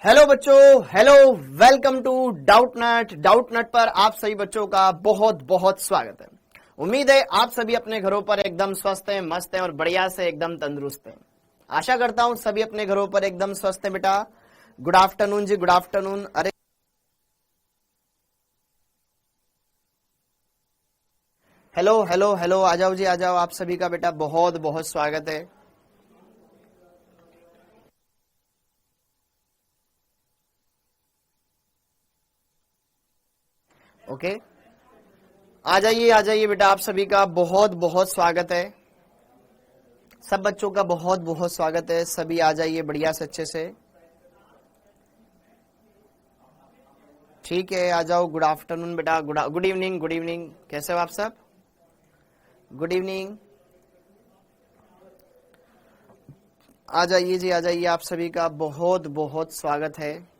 Hello बच्चों, hello, welcome to doubt नट पर आप सभी बच्चों का बहुत बहुत स्वागत है। उम्मीद है आप सभी अपने घरों पर एकदम स्वस्थ हैं, मस्त हैं और बढ़िया से एकदम तंदुरुस्त हैं। आशा करता हूं सभी अपने घरों पर एकदम स्वस्थ हैं। बेटा गुड आफ्टरनून जी, गुड आफ्टरनून। अरे हेलो हेलो हेलो, आ जाओ जी, आ जाओ। आप सभी का बेटा बहुत बहुत स्वागत है। ओके, आ जाइए बेटा, आप सभी का बहुत बहुत स्वागत है। सब बच्चों का बहुत बहुत स्वागत है। सभी आ जाइए बढ़िया से, अच्छे से। ठीक है, आ जाओ। गुड आफ्टरनून बेटा, गुड इवनिंग, गुड इवनिंग। कैसे हो आप सब? Good evening. आ जाइए जी, आ जाइए। आप सभी का बहुत बहुत स्वागत है।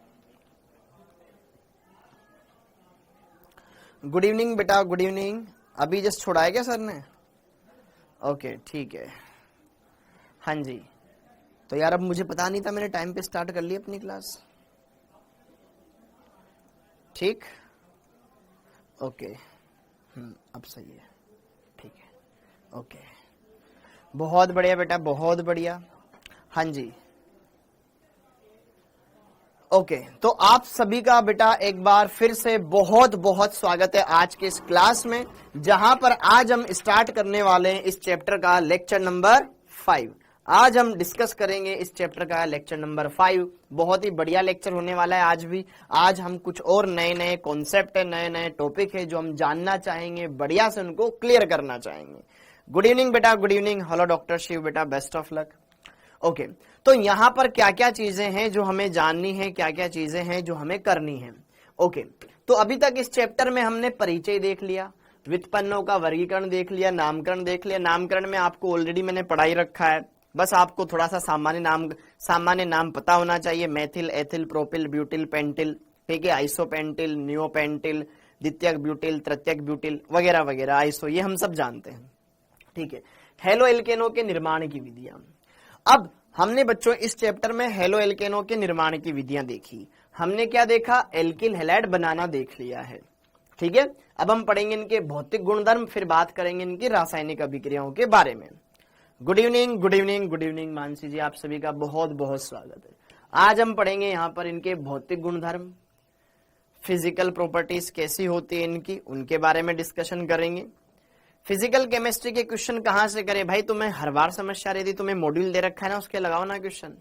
गुड इवनिंग बेटा, गुड इवनिंग। अभी जस्ट छोड़ा है क्या सर ने? ओके, ठीक है। हाँ जी। तो यार अब मुझे पता नहीं था, मैंने टाइम पे स्टार्ट कर ली अपनी क्लास। ठीक, ओके। अब सही है। ठीक है, ओके। बहुत बढ़िया बेटा, बहुत बढ़िया। हाँ जी, ओके। तो आप सभी का बेटा एक बार फिर से बहुत बहुत स्वागत है आज के इस क्लास में, जहां पर आज हम स्टार्ट करने वाले हैं इस चैप्टर का लेक्चर नंबर 5। आज हम डिस्कस करेंगे इस चैप्टर का लेक्चर नंबर 5। बहुत ही बढ़िया लेक्चर होने वाला है आज भी। आज हम कुछ और नए नए कॉन्सेप्ट है, नए नए टॉपिक है जो हम जानना चाहेंगे, बढ़िया से उनको क्लियर करना चाहेंगे। गुड इवनिंग बेटा, good evening. Hello doctor Shiv बेटा, बेस्ट ऑफ लक। ओके, तो यहां पर क्या क्या चीजें हैं जो हमें जाननी है, क्या क्या चीजें हैं जो हमें करनी है। ओके, तो अभी तक इस चैप्टर में हमने परिचय देख लिया, व्युत्पन्नों का वर्गीकरण देख लिया, नामकरण देख लिया। नामकरण में आपको ऑलरेडी मैंने पढ़ाई रखा है, बस आपको थोड़ा सा सामान्य नाम पता होना चाहिए। Methyl, ethyl, propyl, butyl, pentyl, ठीक है, आइसोपेंटिल, नियोपेंटिल, द्वितीयक ब्यूटिल, तृतीयक ब्यूटिल वगैरह वगैरह, आइसो, ये हम सब जानते हैं। ठीक है, हेलो एल्केनों के निर्माण की विधियां। अब हमने बच्चों इस चैप्टर में हेलो एल्केनों के निर्माण की विधियां देखी। हमने क्या देखा? एल्किल हैलाइड बनाना देख लिया है। ठीक है, अब हम पढ़ेंगे इनके भौतिक गुणधर्म, फिर बात करेंगे इनकी रासायनिक अभिक्रियाओं के बारे में। Good evening, good evening, good evening Mansi ji, आप सभी का बहुत बहुत स्वागत है। आज हम पढ़ेंगे यहाँ पर इनके भौतिक गुणधर्म, फिजिकल प्रॉपर्टीज कैसी होती है इनकी, उनके बारे में डिस्कशन करेंगे। फिजिकल केमिस्ट्री के क्वेश्चन कहां से करें भाई? तुम्हें हर बार समस्या यदि तुम्हें मॉड्यूल दे रखा है ना, उसके लगाओ ना क्वेश्चन।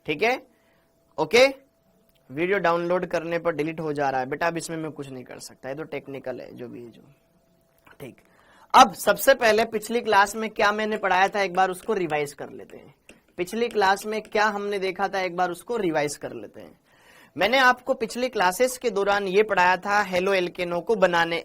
ठीक है, ओके। वीडियो डाउनलोड करने पर डिलीट हो जा रहा है बेटा, अब इसमें मैं कुछ नहीं कर सकता, ये तो टेक्निकल है जो भी है जो। ठीक, अब सबसे पहले पिछली क्लास में क्या मैंने पढ़ाया था एक बार उसको रिवाइज कर लेते हैं। पिछली क्लास में क्या हमने देखा था एक बार उसको रिवाइज कर लेते हैं। मैंने आपको पिछली क्लासेस के दौरान ये पढ़ाया था हेलो एल्केनों को बनाने,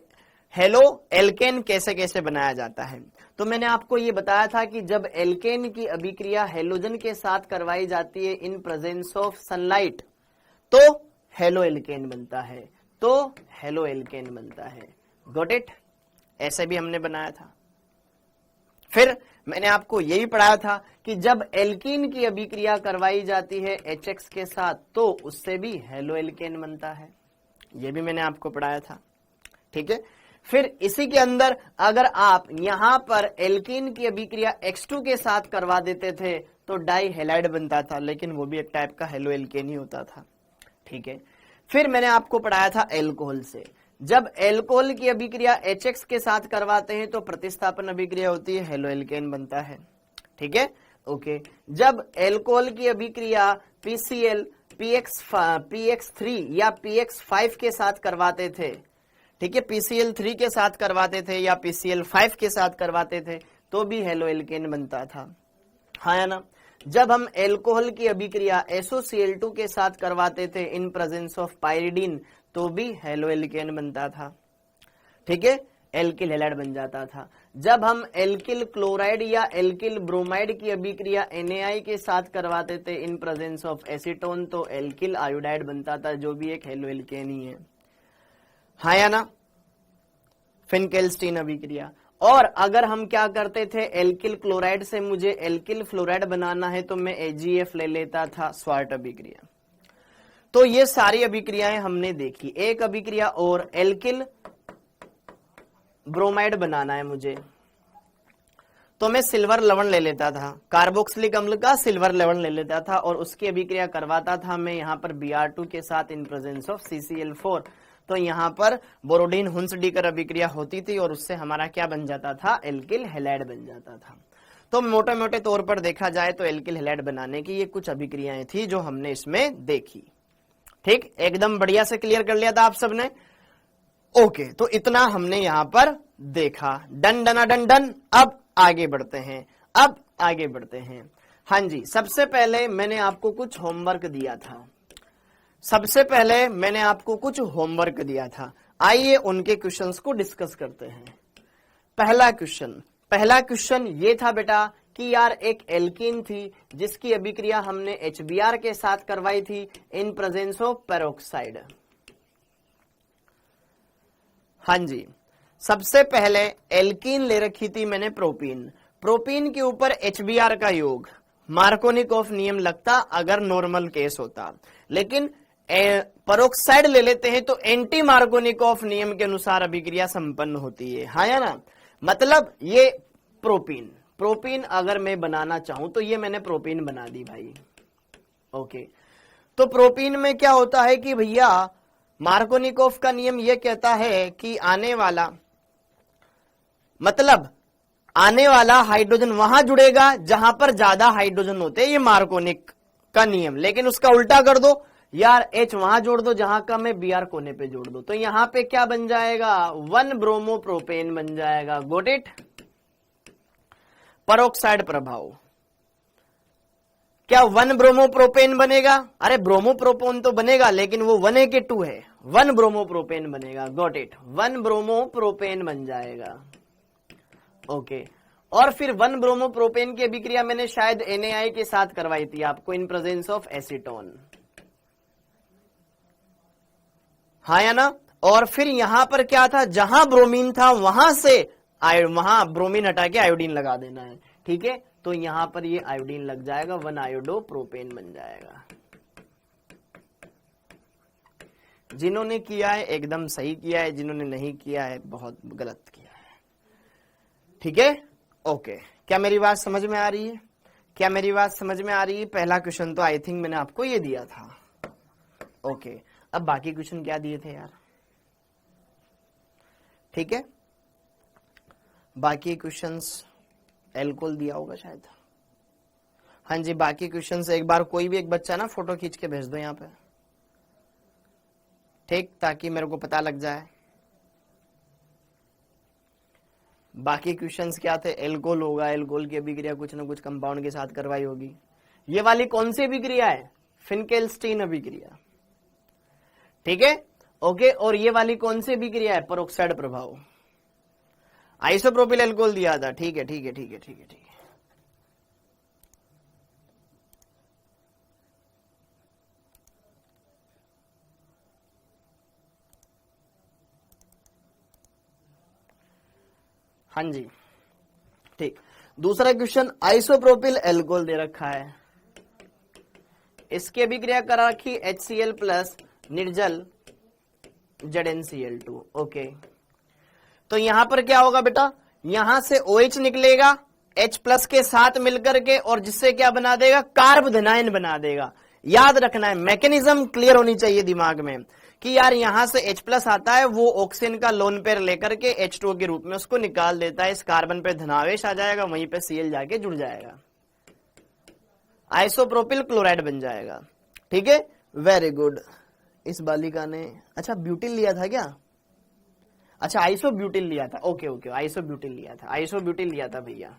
हेलो एल्केन कैसे कैसे बनाया जाता है। तो मैंने आपको ये बताया था कि जब एल्केन की अभिक्रिया हेलोजन के साथ करवाई जाती है इन प्रेजेंस ऑफ सनलाइट, तो हेलो एल्केन बनता है, तो हेलो एल्केन बनता है। Got it? ऐसे भी हमने बनाया था। फिर मैंने आपको यही पढ़ाया था कि जब एल्कीन की अभिक्रिया करवाई जाती है HX के साथ, तो उससे भी हेलो एल्केन बनता है। ये भी मैंने आपको पढ़ाया था। ठीक है, फिर इसी के अंदर अगर आप यहां पर एल्कीन की अभिक्रिया X2 के साथ करवा देते थे तो डाई हेलाइड बनता था, लेकिन वो भी एक टाइप का हेलो एल्केन ही होता था। ठीक है, फिर मैंने आपको पढ़ाया था एल्कोहल से। जब एल्कोहल की अभिक्रिया HX के साथ करवाते हैं तो प्रतिस्थापन अभिक्रिया होती है, हेलो एल्केन बनता है। ठीक है, ओके। जब एल्कोहल की अभिक्रिया PCl PX3 या PX5 के साथ करवाते थे, ठीक है, PCl3 के साथ करवाते थे या PCl5 के साथ करवाते थे, तो भी हेलो एल्केन बनता था, हाँ या ना? जब हम एल्कोहल की अभिक्रिया SOCl2 के साथ करवाते थे इन प्रेजेंस ऑफ पाइरिडीन, तो भी हेलो एल्केन बनता था। ठीक है, एल्किल हैलाइड बन जाता था। जब हम एल्किल क्लोराइड या एल्किल ब्रोमाइड की अभिक्रिया NaI के साथ करवाते थे इन प्रेजेंस ऑफ एसीटोन, तो एल्किल आयोडाइड बनता था, जो भी एक हेलो एल्केन ही है, हाँ या ना? फिनकेल्स्टीन अभिक्रिया। और अगर हम क्या करते थे, एल्किल क्लोराइड से मुझे एल्किल फ्लोराइड बनाना है तो मैं AgF ले लेता था, स्वार्ट अभिक्रिया। तो ये सारी अभिक्रियाएं हमने देखी। एक अभिक्रिया और, एल्किल ब्रोमाइड बनाना है मुझे, तो मैं सिल्वर लवण ले लेता था, कार्बोक्सिलिक अम्ल का सिल्वर लवण ले लेता था और उसकी अभिक्रिया करवाता था मैं यहाँ पर Br2 के साथ इन प्रेजेंस ऑफ CCl4। तो यहाँ पर बोरोडीन हुंसडीकर अभिक्रिया होती थी और उससे हमारा क्या बन जाता था, एल्किल हैलाइड बन जाता था। तो मोटे मोटे तौर पर देखा जाए तो एल्किल हैलाइड बनाने की ये कुछ अभिक्रियाएं थी जो हमने इसमें देखी। ठीक, एकदम बढ़िया से क्लियर कर लिया था आप सबने। ओके, तो इतना हमने यहां पर देखा। डन डना डन डन। अब आगे बढ़ते हैं। हाँ जी, सबसे पहले मैंने आपको कुछ होमवर्क दिया था। आइए उनके क्वेश्चंस को डिस्कस करते हैं। पहला क्वेश्चन ये था बेटा कि यार एक एल्कीन थी जिसकी अभिक्रिया हमने HBr के साथ करवाई थी इन प्रेजेंस ऑफ पेरोक्साइड। हाँ जी, सबसे पहले एल्कीन ले रखी थी मैंने प्रोपीन के ऊपर HBr का योग, मार्कोनिकॉफ नियम लगता अगर नॉर्मल केस होता, लेकिन पेरोक्साइड ले लेते हैं तो एंटी मार्कोनिकॉफ नियम के अनुसार अभिक्रिया संपन्न होती है। हाँ या ना, मतलब ये प्रोपीन अगर मैं बनाना चाहूं तो ये मैंने प्रोपीन बना दी भाई। ओके, तो प्रोपीन में क्या होता है कि भैया मार्कोनिकॉफ का नियम यह कहता है कि आने वाला हाइड्रोजन वहां जुड़ेगा जहां पर ज्यादा हाइड्रोजन होते हैं, ये मार्कोनिक का नियम। लेकिन उसका उल्टा कर दो यार, H वहां जोड़ दो जहां का मैं Br कोने पे जोड़ दो, तो यहां पे क्या बन जाएगा, 1 ब्रोमोप्रोपेन बन जाएगा। Got it. पेरोक्साइड प्रभाव, क्या 1 ब्रोमोप्रोपेन बनेगा? अरे ब्रोमोप्रोपेन तो बनेगा लेकिन वो 1A2 है, 1 ब्रोमोप्रोपेन बनेगा। गॉट इट, 1 ब्रोमोप्रोपेन बन जाएगा। ओके, और फिर 1 ब्रोमोप्रोपेन की अभिक्रिया मैंने शायद NaI के साथ करवाई थी आपको इन प्रेजेंस ऑफ एसीटोन। हाँ या ना? और फिर यहां पर क्या था, जहां ब्रोमीन था वहां ब्रोमीन हटा के आयोडीन लगा देना है। ठीक है, तो यहां पर ये आयोडीन लग जाएगा, 1 आयोडो प्रोपेन बन जाएगा। जिन्होंने किया है एकदम सही किया है, जिन्होंने नहीं किया है बहुत गलत किया है। ठीक है, ओके, क्या मेरी बात समझ में आ रही है? पहला क्वेश्चन तो आई थिंक मैंने आपको ये दिया था। ओके, अब बाकी क्वेश्चन क्या दिए थे यार? ठीक है, बाकी क्वेश्चंस एल्कोहल दिया होगा शायद। हाँ जी, बाकी क्वेश्चंस एक बार कोई भी एक बच्चा ना फोटो खींच के भेज दो यहाँ पे, ठीक, ताकि मेरे को पता लग जाए। बाकी क्वेश्चंस क्या थे? एल्कोहल होगा, एल्कोहल की अभिक्रिया कुछ ना कुछ कंपाउंड के साथ करवाई होगी। ये वाली कौन सी अभिक्रिया है? फिनकेलस्टीन अभिक्रिया। ठीक है, ओके, और ये वाली कौन सी अभिक्रिया है? पेरोक्साइड प्रभाव। आइसोप्रोपिल एल्कोहल दिया था। ठीक है। हाँ जी, ठीक। दूसरा क्वेश्चन, आइसोप्रोपिल एल्कोहल दे रखा है, इसकी अभिक्रिया करा रखी HCl प्लस निर्जल ZnCl2। ओके, तो यहां पर क्या होगा बेटा, यहां से OH निकलेगा H प्लस के साथ मिलकर के, और जिससे क्या बना देगा, कार्ब धनायन बना देगा। याद रखना है, मैकेनिज्म क्लियर होनी चाहिए दिमाग में कि यार यहां से H प्लस आता है, वो ऑक्सीजन का लोन पेयर लेकर के H2O के रूप में उसको निकाल देता है, इस कार्बन पे धनावेश आ जाएगा, वहीं पे Cl जाके जुड़ जाएगा, आइसोप्रोपिल क्लोराइड बन जाएगा। ठीक है, वेरी गुड। इस बालिका ने अच्छा ब्यूटिल लिया था क्या? अच्छा, आइसोब्यूटिल लिया था। ओके, आइसोब्यूटिल लिया था भैया।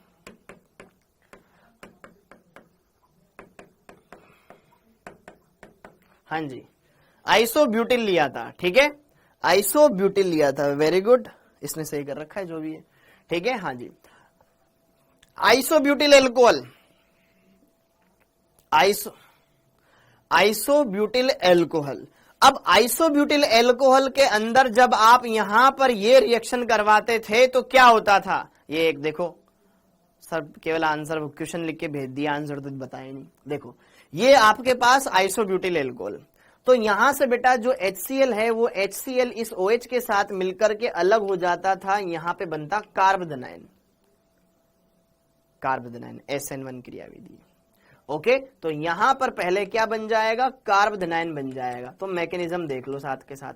हाँ जी, आइसोब्यूटिल लिया था। ठीक है, आइसोब्यूटिल लिया था, वेरी गुड, इसने सही कर रखा है जो भी है। ठीक है, हाँ जी, आइसोब्यूटिल एल्कोहल, आइसोब्यूटिल एल्कोहल। अब आइसोब्यूटिल एल्कोहल के अंदर जब आप यहां पर ये रिएक्शन करवाते थे तो क्या होता था? ये एक देखो सर, केवल आंसर क्वेश्चन लिख के भेज दिया, आंसर तो बताया नहीं। देखो, ये आपके पास आइसोब्यूटिल एल्कोहल, तो यहां से बेटा जो HCl है वो HCl इस OH के साथ मिलकर के अलग हो जाता था, यहां पे बनता कार्बोदनाइन, कार्बोदनाइन SN1 क्रियाविधि। ओके, तो यहां पर पहले क्या बन जाएगा, कार्बोदनाइन बन जाएगा। तो मैकेनिज्म देख लो साथ के साथ,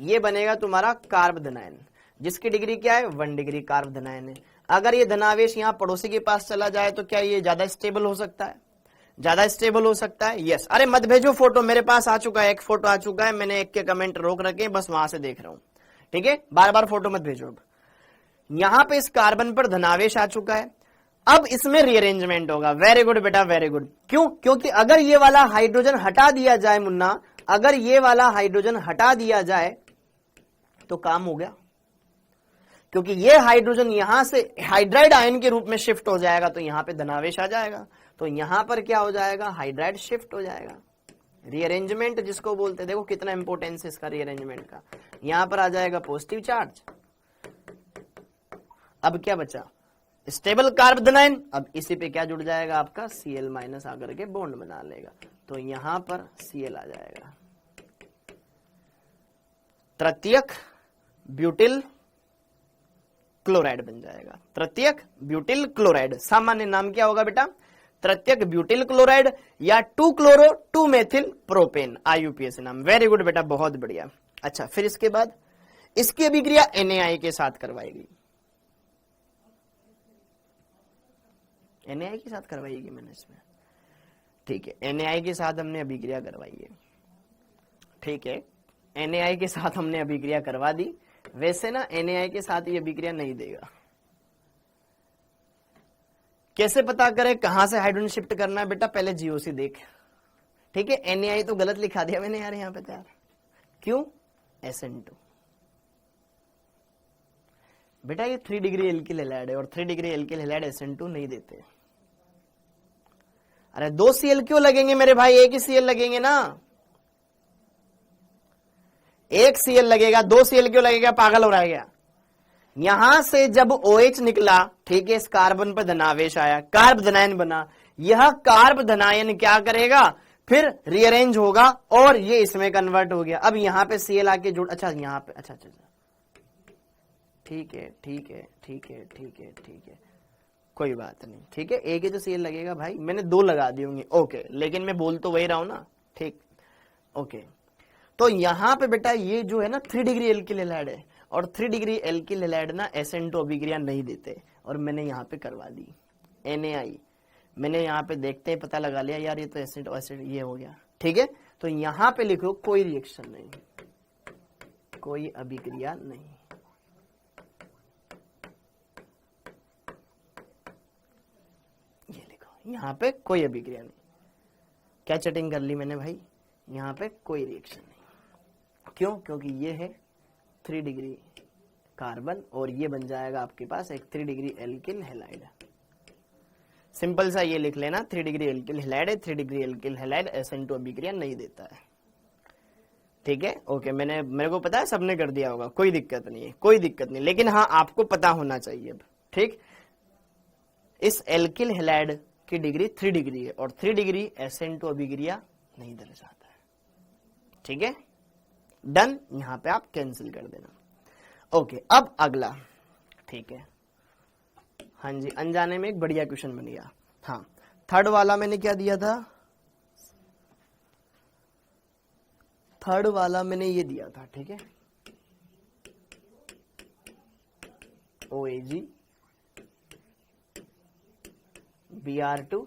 ये बनेगा तुम्हारा कार्बोदनाइन, जिसकी डिग्री क्या है 1 डिग्री कार्बोदनाइन है। अगर ये धनावेश यहां पड़ोसी के पास चला जाए तो क्या ये ज्यादा स्टेबल हो सकता है, ज्यादा स्टेबल हो सकता है? यस। अरे मत भेजो फोटो, मेरे पास आ चुका है, एक फोटो आ चुका है, मैंने एक के कमेंट रोक रखे, बस वहां से देख रहा हूं, ठीक है, बार बार फोटो मत भेजो। अब यहां पे इस कार्बन पर धनावेश आ चुका है, अब इसमें रीअरेंजमेंट होगा। वेरी गुड बेटा, वेरी गुड। क्यों? क्योंकि अगर ये वाला हाइड्रोजन हटा दिया जाए मुन्ना, अगर ये वाला हाइड्रोजन हटा दिया जाए तो काम हो गया, क्योंकि ये हाइड्रोजन यहां से हाइड्राइड आयन के रूप में शिफ्ट हो जाएगा, तो यहां पे धनावेश आ जाएगा, तो यहां पर क्या हो जाएगा, हाइड्राइड शिफ्ट हो जाएगा। रीअरेंजमेंट जिसको बोलते हैं, देखो कितना इंपॉर्टेंस है इसका रीअरेंजमेंट का। यहां पर आ जाएगा पॉजिटिव चार्ज, अब क्या बचा, स्टेबल कार्बोदनाइन। अब इसी पे क्या जुड़ जाएगा आपका, Cl माइनस आकर के बॉन्ड बना लेगा, तो यहां पर Cl आ जाएगा, तृतीयक ब्यूटिल क्लोराइड बन जाएगा। तृतीयक ब्यूटिल क्लोराइड, सामान्य नाम क्या होगा बेटा, तृतीयक ब्यूटिल क्लोराइड या 2-क्लोरो 2-मेथिल प्रोपेन, IUPAC नाम। वेरी गुड बेटा, बहुत बढ़िया। अच्छा, फिर इसके बाद इसकी अभिक्रिया NaI के साथ करवाएगी, NaI के साथ करवाएगी मैंने इसमें, ठीक है, NaI के साथ हमने अभिक्रिया करवाई है, ठीक है, NaI के साथ हमने अभिक्रिया करवा दी। वैसे ना NaI के साथ ये अभिक्रिया नहीं देगा, कैसे पता करें कहां से हाइड्रोजन शिफ्ट करना है बेटा, पहले GOC देख, ठीक है। NaI तो गलत लिखा दिया मैंने यार यहाँ पे यार, क्यों, SN2 बेटा, ये 3 डिग्री एल्किल हैलाइड है और 3 डिग्री एल्किल हैलाइड SN2 नहीं देते। अरे 2 Cl क्यों लगेंगे मेरे भाई, एक ही Cl लगेंगे ना, एक Cl लगेगा, 2 Cl क्यों लगेगा, पागल हो रहा है क्या? यहां से जब OH निकला, ठीक है, इस कार्बन पर धनावेश आया, कार्बोदनाइन बना, यह कार्बोदनाइन क्या करेगा, फिर रीअरेंज होगा और ये इसमें कन्वर्ट हो गया। अब यहां पे Cl आके जुड़, अच्छा यहां पे, अच्छा, ठीक है, ठीक है, ठीक है, ठीक है, ठीक है, कोई बात नहीं, ठीक है, एक ही तो Cl लगेगा भाई, मैंने 2 लगा दी होंगी, ओके, लेकिन मैं बोल तो वही रहा हूं ना, ठीक, ओके। तो यहां पे बेटा ये जो है ना 3 डिग्री एल्किल हैलाइड है, और 3 डिग्री एल्किल हैलाइड ना SN2 अभिक्रिया नहीं देते, और मैंने यहां पे करवा दी NaI, मैंने यहां पे देखते ही पता लगा लिया यार ये तो एसिड ये हो गया, ठीक है। तो यहां पे लिखो कोई रिएक्शन नहीं, कोई अभिक्रिया नहीं, ये लिखो यहां पे कोई अभिक्रिया नहीं। क्या चटिंग कर ली मैंने भाई, यहां पे कोई रिएक्शन नहीं, क्यों, क्योंकि ये है 3 डिग्री कार्बन और ये बन जाएगा आपके पास एक 3 डिग्री एल्किल हैलाइड। सिंपल सा ये लिख लेना, 3 डिग्री एल्किल हैलाइड है, 3 डिग्री एल्किल हैलाइड SN2 अभिक्रिया नहीं देता है, ठीक है, ओके। मेरे को पता है सबने कर दिया होगा, कोई दिक्कत नहीं है, कोई दिक्कत नहीं, लेकिन हाँ आपको पता होना चाहिए अब, ठीक। इस एल्किल हैलाइड की डिग्री 3 डिग्री है और 3 डिग्री SN2 अभिक्रिया नहीं दर्शाता है, ठीक है, डन। यहां पे आप कैंसिल कर देना, ओके। अब अगला, ठीक है, हाँ जी, अनजाने में एक बढ़िया क्वेश्चन बन गया। हाँ, थर्ड वाला मैंने क्या दिया था, थर्ड वाला मैंने ये दिया था, ठीक है, OAG Br2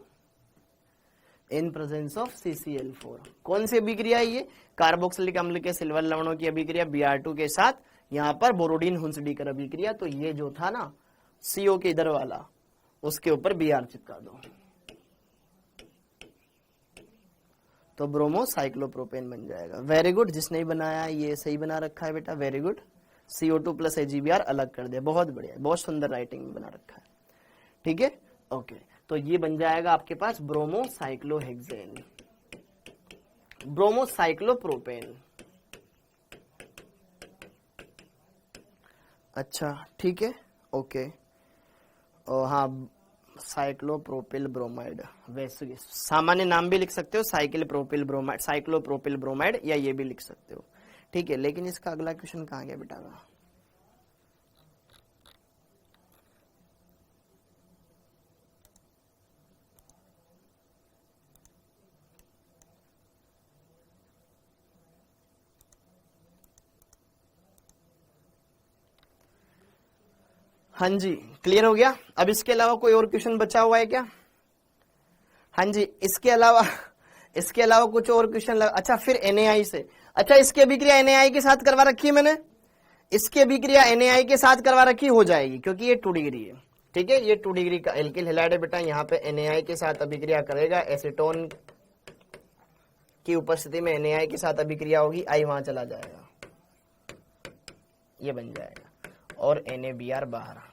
in presence of CCl4। कौन सी अभिक्रिया है ये, कार्बोक्सिलिक अम्ल के सिल्वर लवणों की अभिक्रिया Br2 के साथ यहां पर बोरोडीन हुंसडीकर अभिक्रिया। तो ये जो था ना CO के इधर वाला, उसके ऊपर Br चिपका दो, तो ब्रोमो साइक्लोप्रोपेन बन जाएगा। वेरी गुड, जिसने बनाया ये सही बना रखा है बेटा, very good. CO2 plus AgBr अलग कर दिया, बहुत बढ़िया, बहुत सुंदर राइटिंग में बना रखा है, ठीक है, ओके। तो ये बन जाएगा आपके पास ब्रोमोसाइक्लोहेक्सेन, ब्रोमोसाइक्लोप्रोपेन। अच्छा ठीक है, ओके। हाँ साइक्लोप्रोपिल ब्रोमाइड, वैसे सामान्य नाम भी लिख सकते हो cycle propyl bromide, cyclopropyl bromide, या ये भी लिख सकते हो, ठीक है। लेकिन इसका अगला क्वेश्चन कहाँ गया बेटा? हाँ जी, क्लियर हो गया। अब इसके अलावा कोई और क्वेश्चन बचा हुआ है क्या? हाँ जी, इसके अलावा कुछ और क्वेश्चन अच्छा, फिर NaI से, अच्छा इसकी अभिक्रिया NaI के साथ करवा रखी है मैंने, इसकी अभिक्रिया NaI के साथ करवा रखी हो जाएगी क्योंकि ये 2 डिग्री है, ठीक है। ये 2 डिग्री का एल्किल हैलाइड है बेटा, यहाँ पे NaI के साथ अभिक्रिया करेगा, एसीटोन की उपस्थिति में NaI के साथ अभिक्रिया होगी, I वहां चला जाएगा, ये बन जाएगा, और NaBr बाहर,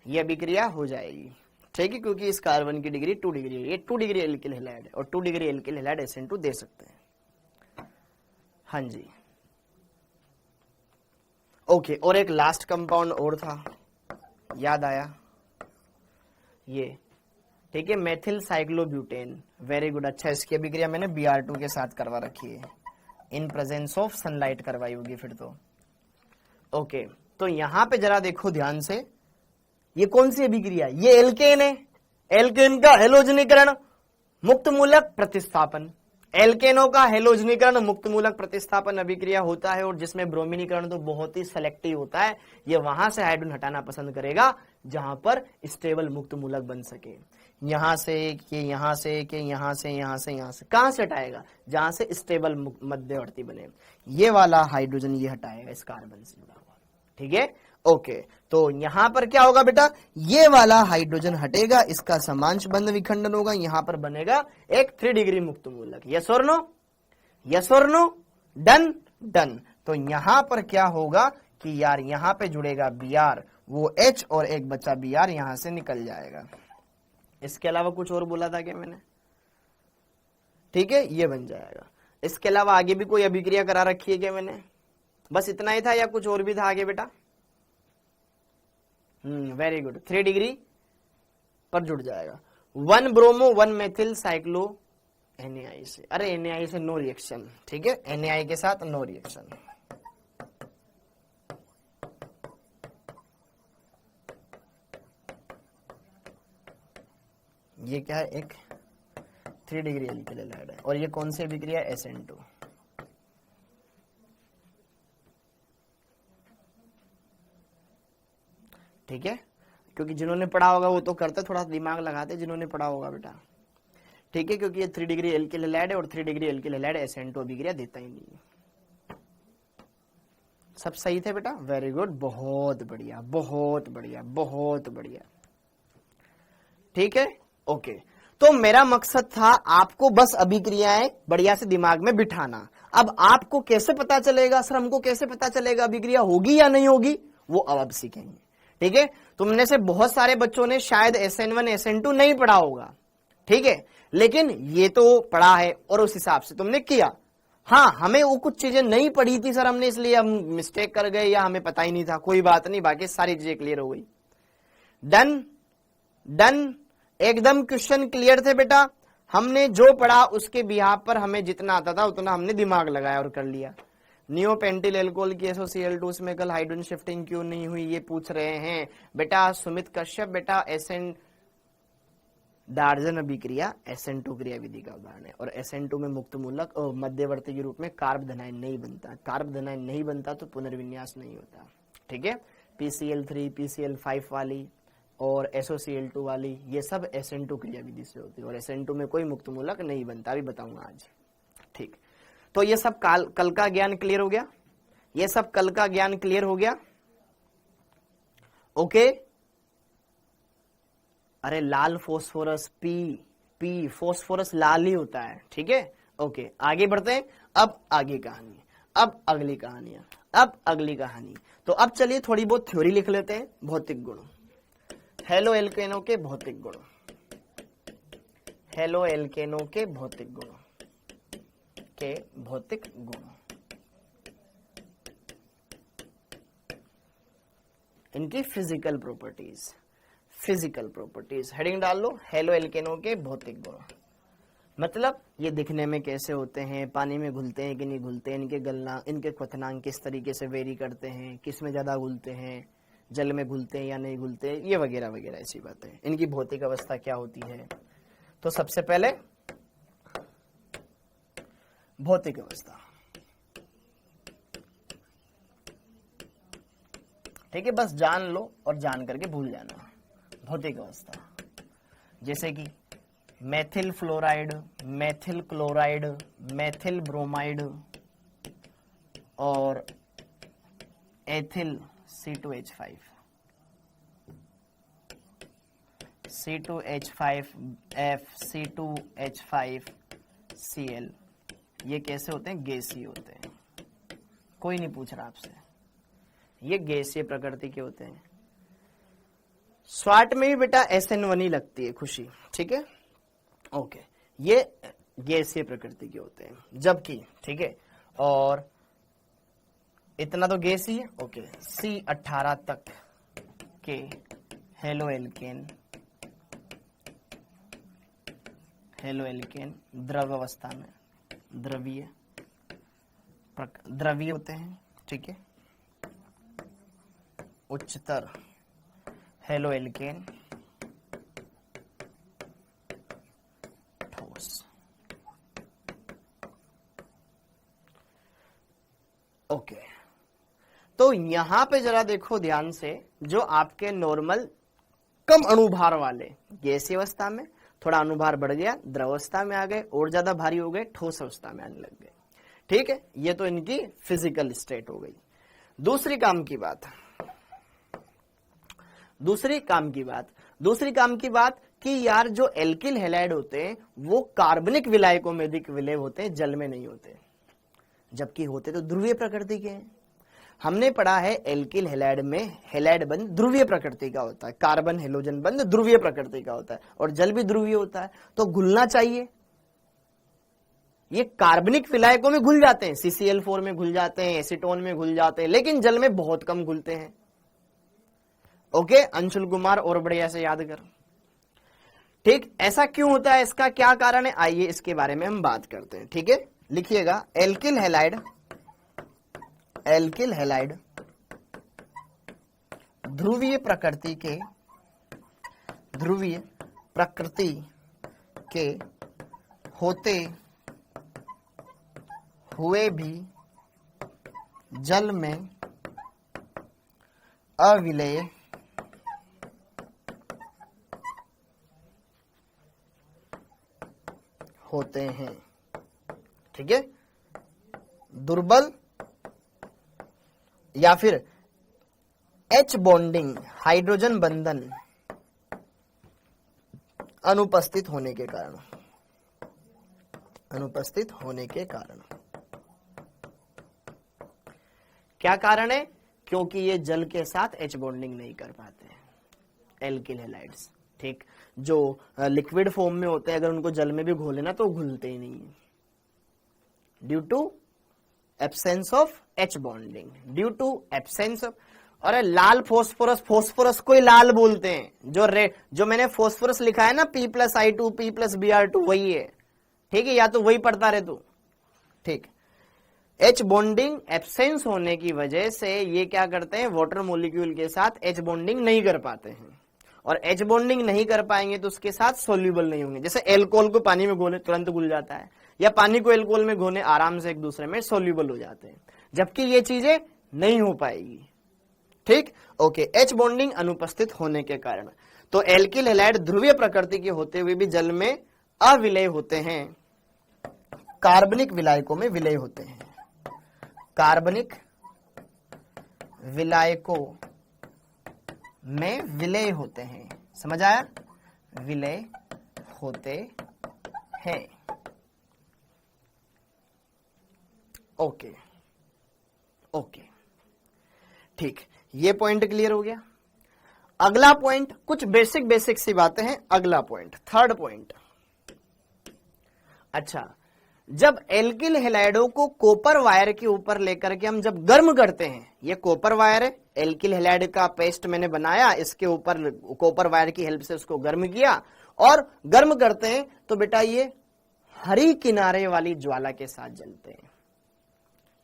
ये अभिक्रिया हो जाएगी, ठीक है, क्योंकि इस कार्बन की डिग्री 2 डिग्री है, ये 2 डिग्री एल्किल हैलाइड है, और 2 डिग्री एल्किल हैलाइड SN2 दे सकते हैं। हाँ जी, ओके। और एक लास्ट कंपाउंड और था, याद आया, ये, ठीक है, मेथिल साइक्लोब्यूटेन, वेरी गुड। अच्छा, इसकी अभिक्रिया मैंने Br2 के साथ करवा रखी है, इन प्रेजेंस ऑफ सनलाइट करवाई होगी फिर तो, ओके। तो यहां पे जरा देखो ध्यान से, ये कौन सी अभिक्रिया? ये एल्केन है, एल्केन का हेलोजनीकरण मुक्त मूलक प्रतिस्थापन, एल्केनों का हेलोजनीकरण मुक्त मूलक प्रतिस्थापन अभिक्रिया होता है, और जिसमें ब्रोमीनीकरण तो बहुत ही सेलेक्टिव होता है, ये वहां से हाइड्रोजन हटाना पसंद करेगा जहां पर स्टेबल मुक्त मूलक बन सके, यहां से कि यहां से कि यहां से यहां से यहां से, कहां से हटाएगा? जहां से स्टेबल मध्यवर्ती बने, ये वाला हाइड्रोजन ये हटाएगा इस कार्बन से जुड़ा हुआ, ठीक है, ओके। तो यहां पर क्या होगा बेटा? ये वाला हाइड्रोजन हटेगा, इसका समांश बंध विखंडन होगा, यहां पर बनेगा एक 3 डिग्री मुक्त मूलक, यस और नो, यस और नो, डन डन। तो यहां पर क्या होगा कि यार यहां पे जुड़ेगा Br, वो H और एक बच्चा Br यहां से निकल जाएगा। इसके अलावा कुछ और बोला था क्या मैंने? ठीक है, ये बन जाएगा। इसके अलावा आगे भी कोई अभिक्रिया करा रखी है क्या मैंने? बस इतना ही था या कुछ और भी था आगे बेटा? वेरी गुड, 3 डिग्री पर जुड़ जाएगा, 1 ब्रोमो 1 मेथिल साइक्लो NaI से, अरे NaI से नो रिएक्शन, ठीक है, NaI के साथ नो रिएक्शन। ये क्या है? एक 3 डिग्री एल्किल हैलाइड है, और ये कौन सी अभिक्रिया? SN2, ठीक है, क्योंकि जिन्होंने पढ़ा होगा वो तो करते, थोड़ा दिमाग लगाते जिन्होंने पढ़ा होगा बेटा, ठीक है, क्योंकि ये 3 डिग्री एल्किल हैलाइड है, और 3 डिग्री एल्किल हैलाइड SN2 अभिक्रिया देता ही नहीं। सब सही थे बेटा, वेरी गुड, बहुत बढ़िया बहुत बढ़िया बहुत बढ़िया, ठीक है, ओके। तो मेरा मकसद था आपको बस अभिक्रियाएं बढ़िया से दिमाग में बिठाना। अब आपको कैसे पता चलेगा सर, हमको कैसे पता चलेगा अभिक्रिया होगी या नहीं होगी, वो अब सीखेंगे, ठीक है। तुमने से बहुत सारे बच्चों ने शायद SN1 SN2 नहीं पढ़ा होगा, ठीक है, लेकिन ये तो पढ़ा है और उस हिसाब से तुमने किया। हाँ, हमें वो कुछ चीजें नहीं पढ़ी थी सर हमने, इसलिए हम मिस्टेक कर गए या हमें पता ही नहीं था, कोई बात नहीं, बाकी सारी चीजें क्लियर हो गई। डन डन, एकदम क्वेश्चन क्लियर थे बेटा। हमने जो पढ़ा उसके बिहाफ पर हमें जितना आता था उतना हमने दिमाग लगाया और कर लिया। नियोपेंटिल एल्कोहल की SOCl2 में कल हाइड्रोजन शिफ्टिंग क्यों नहीं हुई, ये पूछ रहे हैं बेटा सुमित कश्यप। बेटा SN डार्जन अभिक्रिया SN2 क्रिया विधि का उदाहरण है, और SN2 में मुक्त मूलक और मध्यवर्ती के रूप में कार्ब धनायन नहीं बनता। कार्ब धनायन नहीं बनता तो पुनर्विन्यास नहीं होता, ठीक है। PCl3 PCl5 वाली और SOCl2 वाली ये सब SN2 क्रिया विधि से होती है, और SN2 में कोई मुक्त मूलक नहीं बनता, अभी बताऊंगा आज, ठीक। तो ये सब कल का ज्ञान क्लियर हो गया, ये सब कल का ज्ञान क्लियर हो गया, ओके। अरे लाल फोस्फोरस पी फोस्फोरस लाल ही होता है, ठीक है, ओके। आगे बढ़ते हैं, अब आगे कहानी, अब अगली कहानियां, अब अगली कहानी। तो अब चलिए थोड़ी बहुत थ्योरी लिख लेते हैं। भौतिक गुण, हेलो एल्केनों के भौतिक गुण, हेलो एल्केनों के भौतिक गुण के भौतिक गुण, इनकी physical properties. Physical properties. Heading डाल लो, हेलो एल्केनों के भौतिक गुण। मतलब ये दिखने में कैसे होते हैं, पानी में घुलते हैं कि नहीं घुलते, इनके गलना, इनके क्वथनांक किस तरीके से वेरी करते हैं, किस में ज्यादा घुलते हैं, जल में घुलते हैं या नहीं घुलते, ये वगैरह वगैरह ऐसी बातें। इनकी भौतिक अवस्था क्या होती है। तो सबसे पहले भौतिक अवस्था, ठीक है, बस जान लो और जान करके भूल जाना। भौतिक अवस्था जैसे कि methyl fluoride, methyl chloride, methyl bromide और एथिल C2H5, C2H5F, C2H5Cl, ये कैसे होते हैं, गैसीय होते हैं। कोई नहीं पूछ रहा आपसे, ये गैसीय प्रकृति के होते हैं। स्वाट में भी बेटा SN1 ही लगती है खुशी, ठीक है, ओके, ये गैसीय प्रकृति के होते हैं। जबकि ठीक है, और इतना तो गैस ही है, ओके, C18 तक के हेलो एल्केन, हेलो एल्केन द्रव अवस्था में द्रवीय होते हैं, ठीक है। उच्चतर हेलो एल्केन ठोस, ओके। तो यहां पे जरा देखो ध्यान से, जो आपके नॉर्मल कम अणुभार वाले गैसीय अवस्था में थोड़ा अणुभार बढ़ गया, द्रव अवस्था में आ गए, और ज्यादा भारी हो गए, ठोस अवस्था में आने लग गए, ठीक है। ये तो इनकी फिजिकल स्टेट हो गई। दूसरी काम की बात कि यार जो एल्किल हैलाइड होते हैं वो कार्बनिक विलायकों में अधिक विलय होते हैं, जल में नहीं होते, जबकि होते तो ध्रुवीय प्रकृति के हैं। हमने पढ़ा है एल्किल हैलाइड में हैलाइड बंध ध्रुवीय प्रकृति का होता है, कार्बन हेलोजन बंध ध्रुवीय प्रकृति का होता है, और जल भी ध्रुवीय होता है, तो घुलना चाहिए। ये कार्बनिक विलायकों में घुल जाते हैं, CCl4 में घुल जाते हैं, एसीटोन में घुल जाते हैं, लेकिन जल में बहुत कम घुलते हैं। ओके, अंशुल कुमार और बढ़िया से याद कर, ठीक। ऐसा क्यों होता है, इसका क्या कारण है, आइए इसके बारे में हम बात करते हैं, ठीक है। लिखिएगा, एल्किल हैलाइड ध्रुवीय प्रकृति के होते हुए भी जल में अविलेय होते हैं, ठीक है। दुर्बल या फिर H बॉन्डिंग हाइड्रोजन बंधन अनुपस्थित होने के कारण क्या कारण है, क्योंकि ये जल के साथ H बॉन्डिंग नहीं कर पाते हैं एल्किल हैलाइड्स, ठीक। जो लिक्विड फॉर्म में होते हैं, अगर उनको जल में भी घोले ना तो घुलते ही नहीं है, due to absence of H bonding, due to absence of. और लाल फोस्फोरस को ही लाल बोलते हैं, जो मैंने फोस्फोरस लिखा है ना, P+I2 P+Br2 वही है, ठीक है, या तो वही पढ़ता रहे तू, ठीक। H बॉन्डिंग एब्सेंस होने की वजह से ये क्या करते हैं, वाटर मॉलिक्यूल के साथ H बॉन्डिंग नहीं कर पाते हैं, और H बॉन्डिंग नहीं कर पाएंगे तो उसके साथ सोल्यूबल नहीं होंगे। जैसे एल्कोहल को पानी में घोले तुरंत घुल जाता है, या पानी को एल्कोहल में घोले आराम से एक दूसरे में सोल्यूबल हो जाते हैं, जबकि ये चीजें नहीं हो पाएगी, ठीक, ओके। H बॉन्डिंग अनुपस्थित होने के कारण तो एल्किल हैलाइड ध्रुवीय प्रकृति के होते हुए भी जल में अविलय होते हैं, कार्बनिक विलायकों में विलय होते हैं, कार्बनिक विलायकों में विलय होते हैं, समझ आया, विलय होते हैं, ओके, ठीक। ये पॉइंट क्लियर हो गया। अगला पॉइंट, कुछ बेसिक सी बातें हैं। अगला पॉइंट, थर्ड पॉइंट, अच्छा, जब एल्किल हैलाइडों को कॉपर वायर के ऊपर लेकर के हम जब गर्म करते हैं, ये कॉपर वायर है, एल्किल हैलाइड का पेस्ट मैंने बनाया, इसके ऊपर कॉपर वायर की हेल्प से उसको गर्म किया, और गर्म करते हैं तो बेटा ये हरी किनारे वाली ज्वाला के साथ जलते हैं।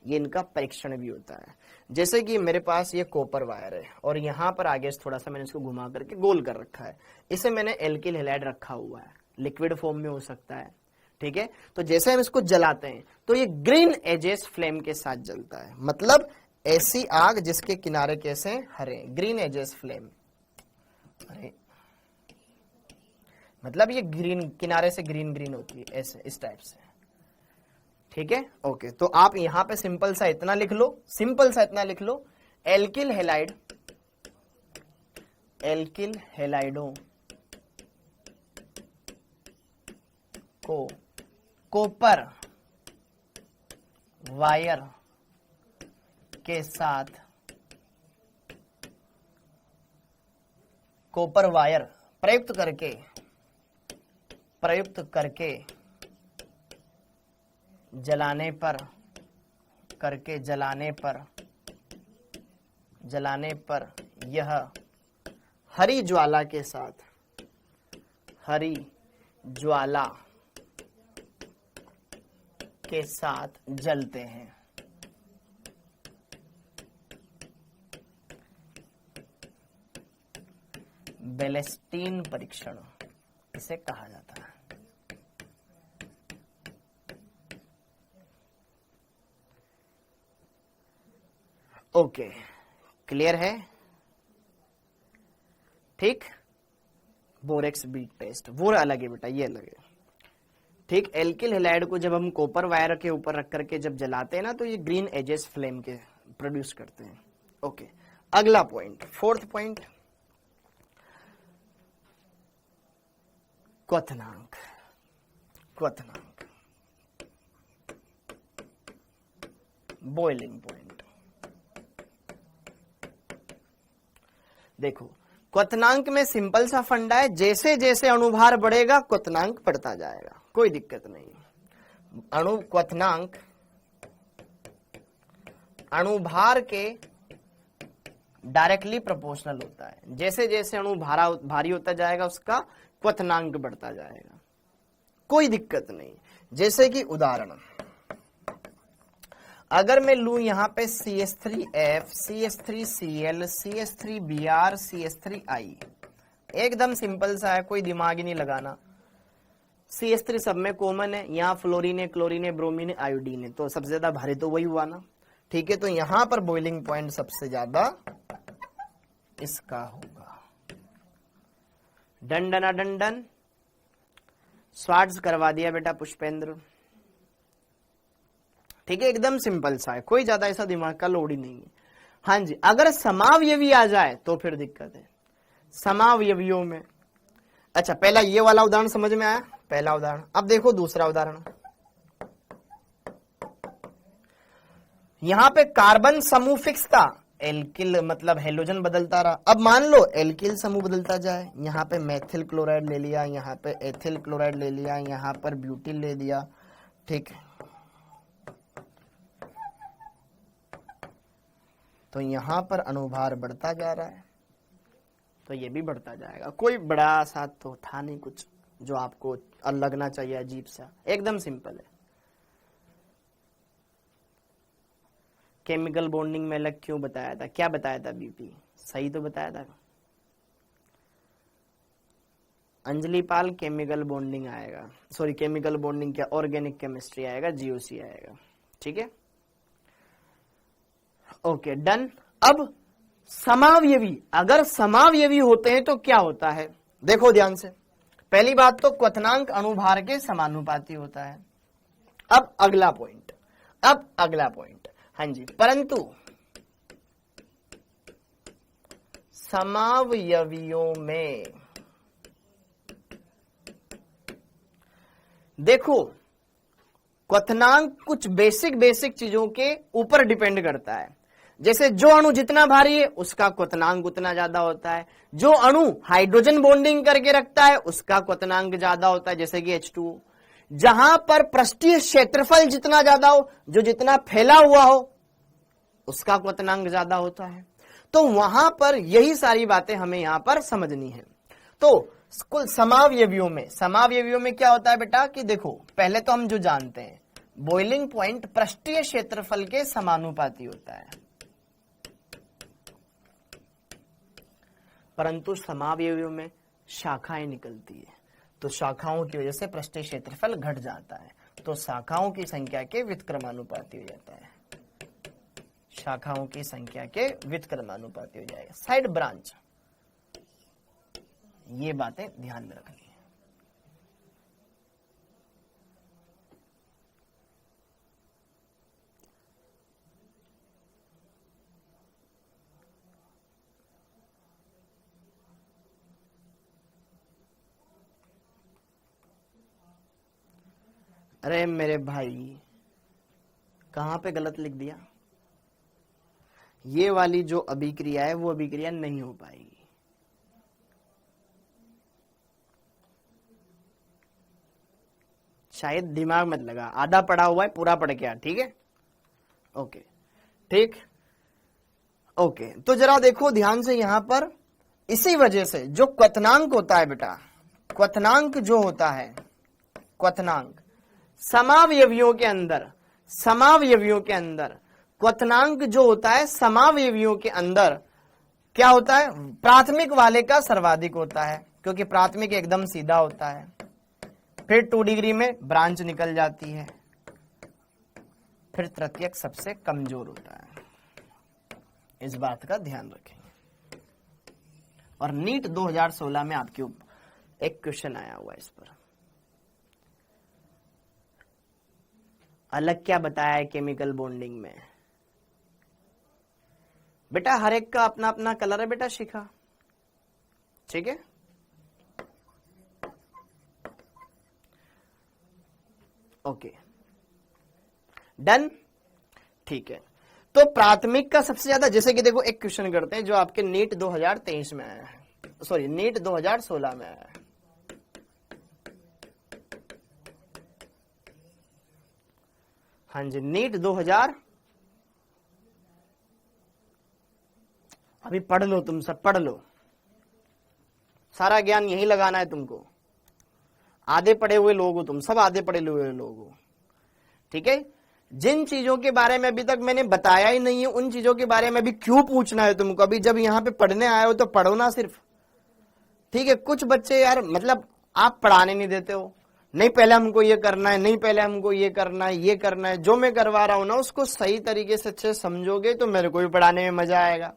ये इनका परीक्षण भी होता है। जैसे कि मेरे पास ये कॉपर वायर है और यहां पर आगे थोड़ा सा मैंने इसको घुमा करके गोल कर रखा है, इसे मैंने एल्किल हैलाइड रखा हुआ है, लिक्विड फॉर्म में हो सकता है, ठीक है। तो जैसे हम इसको जलाते हैं तो ये ग्रीन एजेस फ्लेम के साथ जलता है, मतलब ऐसी आग जिसके किनारे कैसे हरे, ग्रीन एजेस फ्लेम, अरे मतलब ये ग्रीन किनारे से ग्रीन ग्रीन होती है, ऐसे इस टाइप से, ठीक है। ओके, तो आप यहां पे सिंपल सा इतना लिख लो, सिंपल सा इतना लिख लो, एल्किल हैलाइड, एल्किल हैलाइडों को कॉपर वायर के साथ, कॉपर वायर प्रयुक्त करके जलाने पर यह हरी ज्वाला के साथ, हरी ज्वाला के साथ जलते हैं। बेलेस्टीन परीक्षण इसे कहा जाता है। ओके, क्लियर है, ठीक। बोरेक्स बीट टेस्ट वो अलग है बेटा, ये अलग है, ठीक। एल्किल हैलाइड को जब हम कॉपर वायर के ऊपर रख करके जब जलाते हैं ना तो ये ग्रीन एजेस फ्लेम के प्रोड्यूस करते हैं। ओके, अगला पॉइंट, फोर्थ पॉइंट, क्वथनांक। क्वथनांक, बॉइलिंग पॉइंट। देखो, क्वथनांक में सिंपल सा फंडा है, जैसे जैसे अणुभार बढ़ेगा क्वथनांक बढ़ता जाएगा, कोई दिक्कत नहीं। क्वथनांक अणुभार के डायरेक्टली प्रोपोर्शनल होता है, जैसे जैसे अणु भारी होता जाएगा उसका क्वथनांक बढ़ता जाएगा, कोई दिक्कत नहीं। जैसे कि उदाहरण, अगर मैं लूं यहां पे CH3F, CH3Cl, CH3Br, CH3I, एकदम सिंपल सा है, कोई दिमाग ही नहीं लगाना। CH3 सब में कॉमन है, यहाँ फ्लोरीन है, क्लोरीन है, ब्रोमीन है, आयोडीन है, तो सबसे ज्यादा भारी तो वही हुआ ना, ठीक है। तो यहां पर बॉइलिंग पॉइंट सबसे ज्यादा इसका होगा। डंडना डंडन, स्वाट्स करवा दिया बेटा पुष्पेंद्र, ठीक है, एकदम सिंपल सा है, कोई ज्यादा ऐसा दिमाग का लोड ही नहीं है। हाँ जी, अगर समावयवी आ जाए तो फिर दिक्कत है समावयवियों में। अच्छा, पहला ये वाला उदाहरण समझ में आया, पहला उदाहरण। अब देखो दूसरा उदाहरण, यहां पे कार्बन समूह फिक्स था, एल्किल मतलब हेलोजन बदलता रहा। अब मान लो एल्किल समूह बदलता जाए, यहाँ पे मेथिल क्लोराइड ले लिया, यहाँ पे एथिल क्लोराइड ले लिया, यहाँ पर ब्यूटिल ले दिया, ठीक है। तो यहां पर अणुभार बढ़ता जा रहा है, तो ये भी बढ़ता जाएगा। कोई बड़ा सा तो था नहीं कुछ जो आपको लगना चाहिए अजीब सा, एकदम सिंपल है। केमिकल बॉन्डिंग में अलग क्यों बताया था, क्या बताया था बीपी, सही तो बताया था अंजलि पाल। केमिकल बॉन्डिंग आएगा, सॉरी केमिकल बॉन्डिंग क्या, ऑर्गेनिक केमिस्ट्री आएगा, GOC आएगा, ठीक है। Okay, done. अब समावयवी, अगर समावयवी होते हैं तो क्या होता है, देखो ध्यान से। पहली बात तो क्वथनांक अणुभार के समानुपाती होता है। अब अगला पॉइंट, हाँ जी, परंतु समावयवियों में देखो क्वथनांक कुछ बेसिक चीजों के ऊपर डिपेंड करता है। जैसे जो अणु जितना भारी है उसका क्वथनांक उतना ज्यादा होता है, जो अणु हाइड्रोजन बॉन्डिंग करके रखता है उसका क्वथनांक ज्यादा होता है, जैसे कि H2O। जहां पर पृष्ठीय क्षेत्रफल जितना ज्यादा हो, जो जितना फैला हुआ हो, उसका क्वथनांक ज्यादा होता है। तो वहां पर यही सारी बातें हमें यहां पर समझनी है। तो कुल समावयवियों में क्या होता है बेटा कि देखो, पहले तो हम जो जानते हैं बॉइलिंग पॉइंट पृष्ठीय क्षेत्रफल के समानुपाती होता है, परंतु समावयवियों में शाखाएं निकलती है, तो शाखाओं की वजह से पृष्ठीय क्षेत्रफल घट जाता है, तो शाखाओं की संख्या के व्युत्क्रमानुपाती हो जाता है, शाखाओं की संख्या के व्युत्क्रमानुपाती हो जाएगा। साइड ब्रांच, ये बातें ध्यान में रखनी है। अरे मेरे भाई, कहां पे गलत लिख दिया? ये वाली जो अभिक्रिया है वो अभिक्रिया नहीं हो पाएगी। शायद दिमाग मत लगा, आधा पढ़ा हुआ है, पूरा पढ़ के आ, ठीक है? ओके, ठीक, ओके। तो जरा देखो ध्यान से, यहां पर इसी वजह से जो क्वथनांक होता है बेटा, क्वथनांक जो होता है, क्वथनांक समावयवियों के अंदर क्वथनांक जो होता है समावयवियों के अंदर क्या होता है, प्राथमिक वाले का सर्वाधिक होता है, क्योंकि प्राथमिक एकदम सीधा होता है, फिर 2 डिग्री में ब्रांच निकल जाती है, फिर तृतीयक सबसे कमजोर होता है। इस बात का ध्यान रखेंगे। और नीट 2016 में आपके एक क्वेश्चन आया हुआ है इस पर। अलग क्या बताया है केमिकल बॉन्डिंग में? बेटा हर एक का अपना अपना कलर है बेटा, शिखा, ठीक है? ओके, डन, ठीक है। तो प्राथमिक का सबसे ज्यादा, जैसे कि देखो एक क्वेश्चन करते हैं जो आपके नीट 2023 में आया है, सॉरी नीट 2016 में आया है। हाँ जी, नीट 2000, अभी पढ़ लो, तुम सब पढ़ लो, सारा ज्ञान यही लगाना है तुमको। आधे पढ़े हुए लोग हो तुम सब, आधे पढ़े हुए लोग हो, ठीक है? जिन चीजों के बारे में अभी तक मैंने बताया ही नहीं है, उन चीजों के बारे में अभी क्यों पूछना है तुमको? अभी जब यहाँ पे पढ़ने आए हो तो पढ़ो ना सिर्फ, ठीक है? कुछ बच्चे यार मतलब आप पढ़ाने नहीं देते हो, नहीं पहले हमको ये करना है, नहीं पहले हमको ये करना है, ये करना है। जो मैं करवा रहा हूं ना उसको सही तरीके से अच्छे समझोगे तो मेरे को भी पढ़ाने में मजा आएगा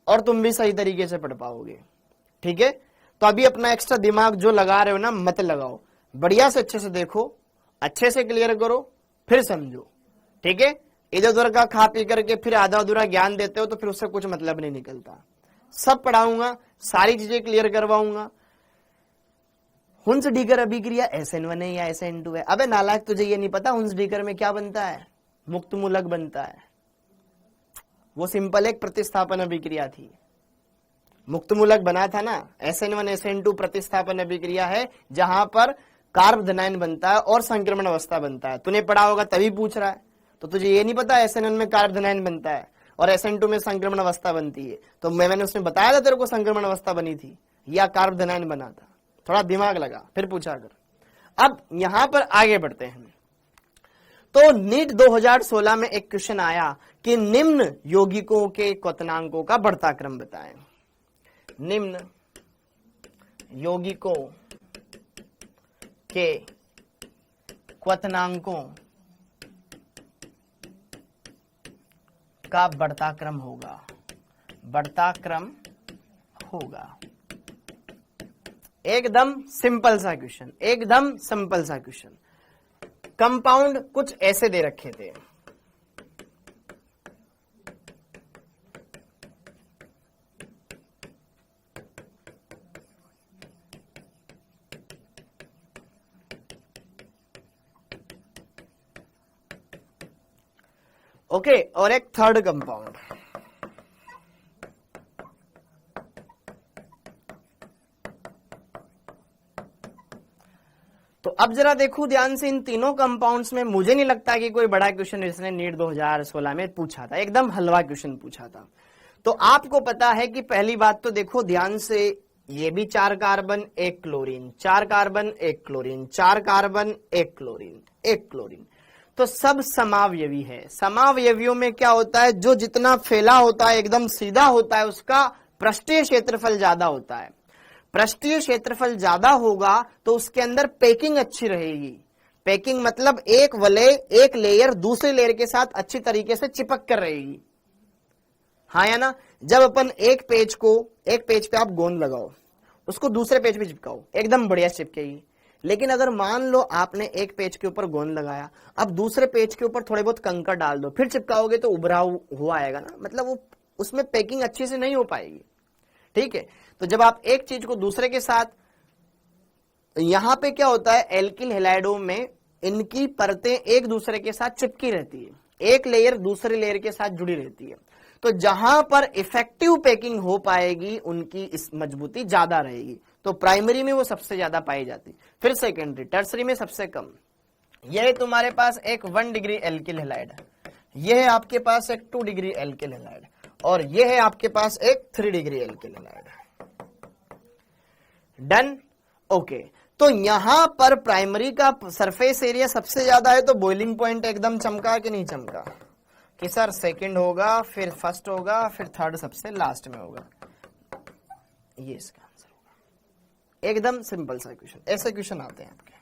और तुम भी सही तरीके से पढ़ पाओगे, ठीक है? तो अभी अपना एक्स्ट्रा दिमाग जो लगा रहे हो ना मत लगाओ, बढ़िया से अच्छे से देखो, अच्छे से क्लियर करो, फिर समझो, ठीक है? इधर उधर का खा पी करके फिर आधा अधूरा ज्ञान देते हो तो फिर उससे कुछ मतलब नहीं निकलता। सब पढ़ाऊंगा, सारी चीजें क्लियर करवाऊंगा। हुंस-डीकर अभिक्रिया SN1 है या SN2 है? अबे नालायक, तुझे ये नहीं पता हुंस-डीकर में क्या बनता है? मुक्त मूलक बनता है। वो सिंपल एक प्रतिस्थापन अभिक्रिया थी, मुक्त मूलक बना था ना। SN1 SN2 प्रतिस्थापन अभिक्रिया है जहां पर कार्बोधनाइन बनता है और संक्रमण अवस्था बनता है। तूने पढ़ा होगा तभी पूछ रहा है, तो तुझे ये नहीं पता SN1 में कार्बोधनाइन बनता है और SN2 में संक्रमण अवस्था बनती है। तो मैंने उसमें बताया था तेरे को संक्रमण अवस्था बनी थी या कार्बोधनाइन बना था। थोड़ा दिमाग लगा फिर पूछा कर। अब यहां पर आगे बढ़ते हैं। तो नीट 2016 में एक क्वेश्चन आया कि निम्न यौगिकों के क्वथनांकों का बढ़ता क्रम बताएं। निम्न यौगिकों के क्वथनांकों का बढ़ता क्रम होगा, बढ़ता क्रम होगा। एकदम सिंपल सा क्वेश्चन, एकदम सिंपल सा क्वेश्चन। कंपाउंड कुछ ऐसे दे रखे थे, ओके, और एक थर्ड कंपाउंड। तो अब जरा देखो ध्यान से, इन तीनों कंपाउंड्स में मुझे नहीं लगता कि कोई बड़ा क्वेश्चन इसने नीट 2016 में पूछा था, एकदम हलवा क्वेश्चन पूछा था। तो आपको पता है कि पहली बात तो देखो ध्यान से, ये भी 4 carbon 1 chlorine, 4 carbon 1 chlorine, 4 carbon 1 chlorine, 1 chlorine, तो सब समावयवी है। समावयवियों में क्या होता है, जो जितना फैला होता है एकदम सीधा होता है उसका पृष्ठीय क्षेत्रफल ज्यादा होता है। पृष्ठीय क्षेत्रफल ज्यादा होगा तो उसके अंदर पैकिंग अच्छी रहेगी। पैकिंग मतलब एक वलय, एक लेयर दूसरे लेयर के साथ अच्छी तरीके से चिपक कर रहेगी, हाँ या ना। जब अपन एक पेज पे आप गोंद लगाओ, उसको दूसरे पेज पे चिपकाओ, एकदम बढ़िया चिपकेगी। लेकिन अगर मान लो आपने एक पेज के ऊपर गोंद लगाया, अब दूसरे पेज के ऊपर थोड़े बहुत कंकड़ डाल दो, फिर चिपकाओगे तो उभरा हुआ आएगा ना, मतलब वो उसमें पैकिंग अच्छे से नहीं हो पाएगी, ठीक है। तो जब आप एक चीज को दूसरे के साथ, यहां पे क्या होता है, एल्किल हैलाइडों में इनकी परतें एक दूसरे के साथ चिपकी रहती है, एक लेयर दूसरे लेयर के साथ जुड़ी रहती है। तो जहां पर इफेक्टिव पैकिंग हो पाएगी उनकी इस मजबूती ज्यादा रहेगी। तो प्राइमरी में वो सबसे ज्यादा पाई जाती, फिर सेकेंडरी, टर्सरी में सबसे कम। यह तुम्हारे पास एक 1 डिग्री एल्किल हैलाइड, यह है आपके पास एक 2 डिग्री एल्किल हैलाइड, और यह है आपके पास एक 3 degree alkyl halide. Done, okay. तो यहां पर प्राइमरी का सरफेस एरिया सबसे ज्यादा है, तो बॉइलिंग पॉइंट एकदम चमका कि नहीं चमका, कि सर सेकंड होगा, फिर फर्स्ट होगा, फिर थर्ड सबसे लास्ट में होगा, ये इसका आंसर होगा। एकदम सिंपल सा क्वेश्चन, ऐसे क्वेश्चन आते हैं आपके,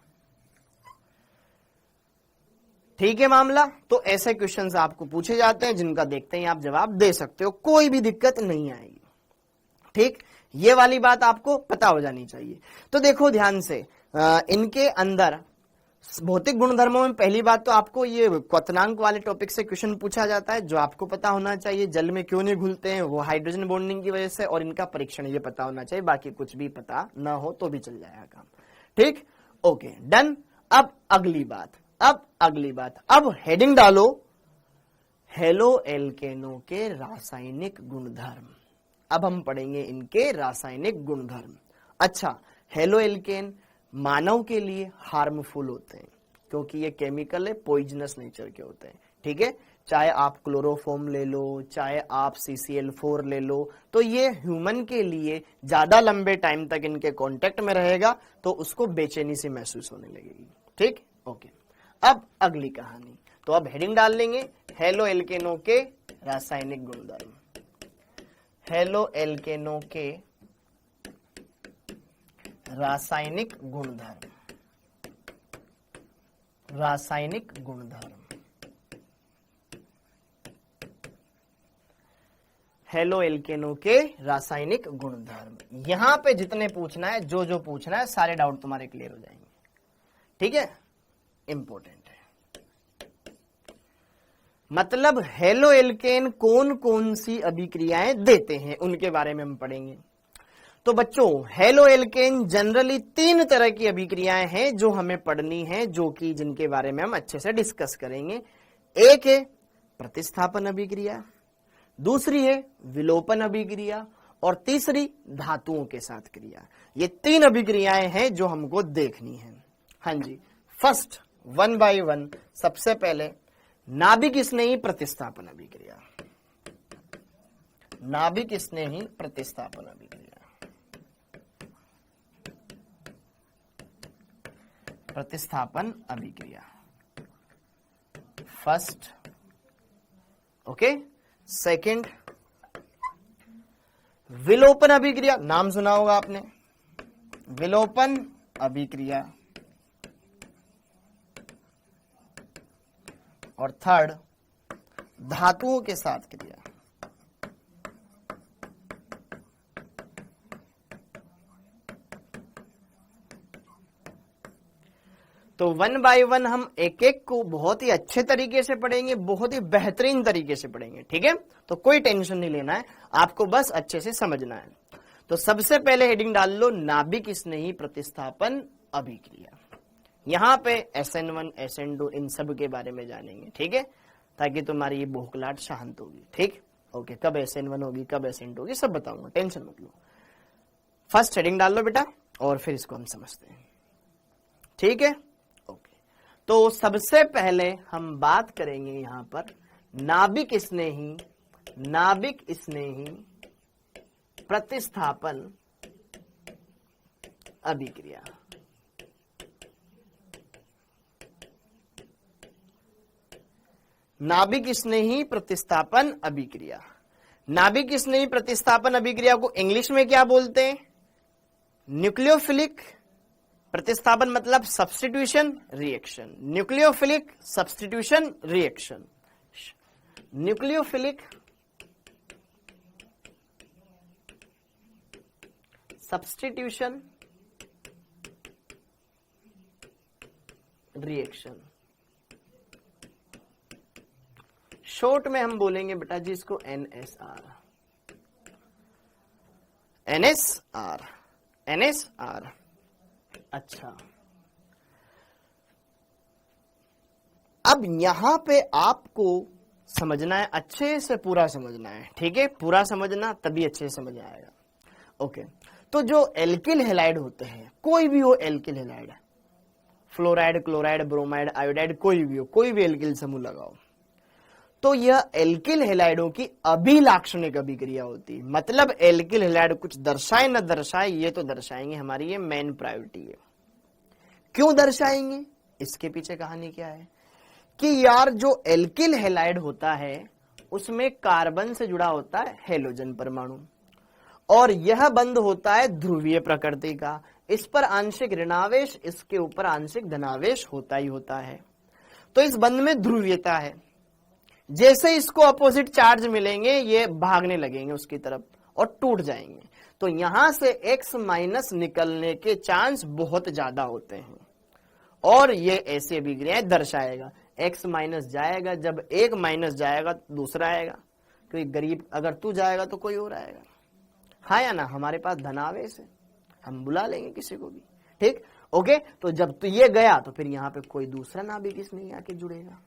ठीक है मामला। तो ऐसे क्वेश्चंस आपको पूछे जाते हैं जिनका देखते ही आप जवाब दे सकते हो, कोई भी दिक्कत नहीं आएगी, ठीक। ये वाली बात आपको पता हो जानी चाहिए। तो देखो ध्यान से, इनके अंदर भौतिक गुणधर्मों में पहली बात तो आपको ये क्वथनांक वाले टॉपिक से क्वेश्चन पूछा जाता है, जो आपको पता होना चाहिए। जल में क्यों नहीं घुलते हैं, वो हाइड्रोजन बॉन्डिंग की वजह से, और इनका परीक्षण ये पता होना चाहिए, बाकी कुछ भी पता ना हो तो भी चल जाएगा काम, ठीक, ओके डन। अब अगली बात, अब हेडिंग डालो, हेलो एल्केनो के रासायनिक गुणधर्म। अब हम पढ़ेंगे इनके रासायनिक गुणधर्म। अच्छा, हेलो एल्केन मानव के लिए हार्मफुल होते हैं, क्योंकि ये केमिकल है, पॉइजनस नेचर के होते हैं, ठीक है। चाहे आप क्लोरोफॉर्म ले लो, चाहे आप CCl4 ले लो, तो ये ह्यूमन के लिए ज्यादा लंबे टाइम तक इनके कांटेक्ट में रहेगा, तो उसको बेचैनी सी महसूस होने लगेगी, ठीक, ओके। अब अगली कहानी, तो अब हेडिंग डाल लेंगे, हेलो एल्केनो के रासायनिक गुणधर्म। हेलो एल्केनो के रासायनिक गुणधर्म, रासायनिक गुणधर्म, हेलो एल्केनो के रासायनिक गुणधर्म। यहां पे जितने पूछना है, जो पूछना है, सारे डाउट तुम्हारे क्लियर हो जाएंगे, ठीक है, इंपॉर्टेंट है। मतलब हेलो एल्केन कौन कौन सी अभिक्रियाएं देते हैं उनके बारे में हम पढ़ेंगे। तो बच्चों, हेलो एल्केन जनरली 3 तरह की अभिक्रियाएं हैं जो हमें पढ़नी है, जो कि जिनके बारे में हम अच्छे से डिस्कस करेंगे। एक है प्रतिस्थापन अभिक्रिया, दूसरी है विलोपन अभिक्रिया, और तीसरी धातुओं के साथ क्रिया। ये 3 अभिक्रियाएं हैं जो हमको देखनी है। हाँ जी, फर्स्ट 1 by 1, सबसे पहले नाभिक स्नेही प्रतिस्थापन अभिक्रिया, नाभिक स्नेही प्रतिस्थापन अभिक्रिया, प्रतिस्थापन अभिक्रिया फर्स्ट, ओके। सेकंड विलोपन अभिक्रिया, नाम सुना होगा आपने, विलोपन अभिक्रिया, और थर्ड धातुओं के साथ क्रिया। तो 1 by 1 हम एक एक को बहुत ही अच्छे तरीके से पढ़ेंगे, बहुत ही बेहतरीन तरीके से पढ़ेंगे, ठीक है। तो कोई टेंशन नहीं लेना है, आपको बस अच्छे से समझना है। तो सबसे पहले हेडिंग डाल लो, नाभिक स्नेही प्रतिस्थापन अभिक्रिया। यहां पे SN1 SN2 इन सब के बारे में जानेंगे, ठीक है, ताकि तुम्हारी ये भूखलाट शांत होगी, ठीक, ओके। कब SN1 होगी, कब SN2 होगी, सब बताऊंगा, टेंशन मत लो। फर्स्ट हेडिंग डाल लो बेटा, और फिर इसको हम समझते हैं, ठीक है, ओके। तो सबसे पहले हम बात करेंगे यहां पर नाभिक स्नेही नाभिक स्नेही प्रतिस्थापन अभिक्रिया। नाभिक स्नेही प्रतिस्थापन अभिक्रिया। नाभिक स्नेही प्रतिस्थापन अभिक्रिया को इंग्लिश में क्या बोलते हैं? न्यूक्लियोफिलिक प्रतिस्थापन मतलब substitution reaction. Nucleophilic substitution reaction. Nucleophilic substitution reaction. Short में हम बोलेंगे बेटा जी इसको NSR। NSR NSR। अच्छा, अब यहां पे आपको समझना है, अच्छे से पूरा समझना है, ठीक है? पूरा समझना तभी अच्छे से समझ आएगा। ओके, तो जो एल्किल हैलाइड होते हैं, कोई भी हो alkyl halide, fluoride, chloride, bromide, iodide, कोई भी हो, कोई भी एल्किल समूह लगाओ, तो यह एल्किल हैलाइडों की अभिलाक्षणिक अभिक्रिया होती है। मतलब एल्किल हैलाइड कुछ दर्शाए न दर्शाए, ये तो दर्शाएंगे, हमारी ये मेन प्रायोरिटी है। क्यों दर्शाएंगे? इसके पीछे कहानी क्या है कि यार जो एल्किल हैलाइड होता है उसमें कार्बन से जुड़ा होता है हेलोजन परमाणु, और यह बंध होता है ध्रुवीय प्रकृति का। इस पर आंशिक ऋणावेश, इसके ऊपर आंशिक धनावेश होता ही होता है। तो इस बंध में ध्रुवीयता है। जैसे इसको अपोजिट चार्ज मिलेंगे ये भागने लगेंगे उसकी तरफ और टूट जाएंगे। तो यहां से X माइनस निकलने के चांस बहुत ज्यादा होते हैं, और ये ऐसी अभिक्रियाएं दर्शाएगा। X माइनस जाएगा, जब एक माइनस जाएगा तो दूसरा आएगा, क्योंकि गरीब अगर तू जाएगा तो कोई और आएगा, हाँ या ना? हमारे पास धनावेश है, हम बुला लेंगे किसी को भी, ठीक? ओके, तो जब तो ये गया तो फिर यहाँ पे कोई दूसरा नाभिक स्नेही आके जुड़ेगा।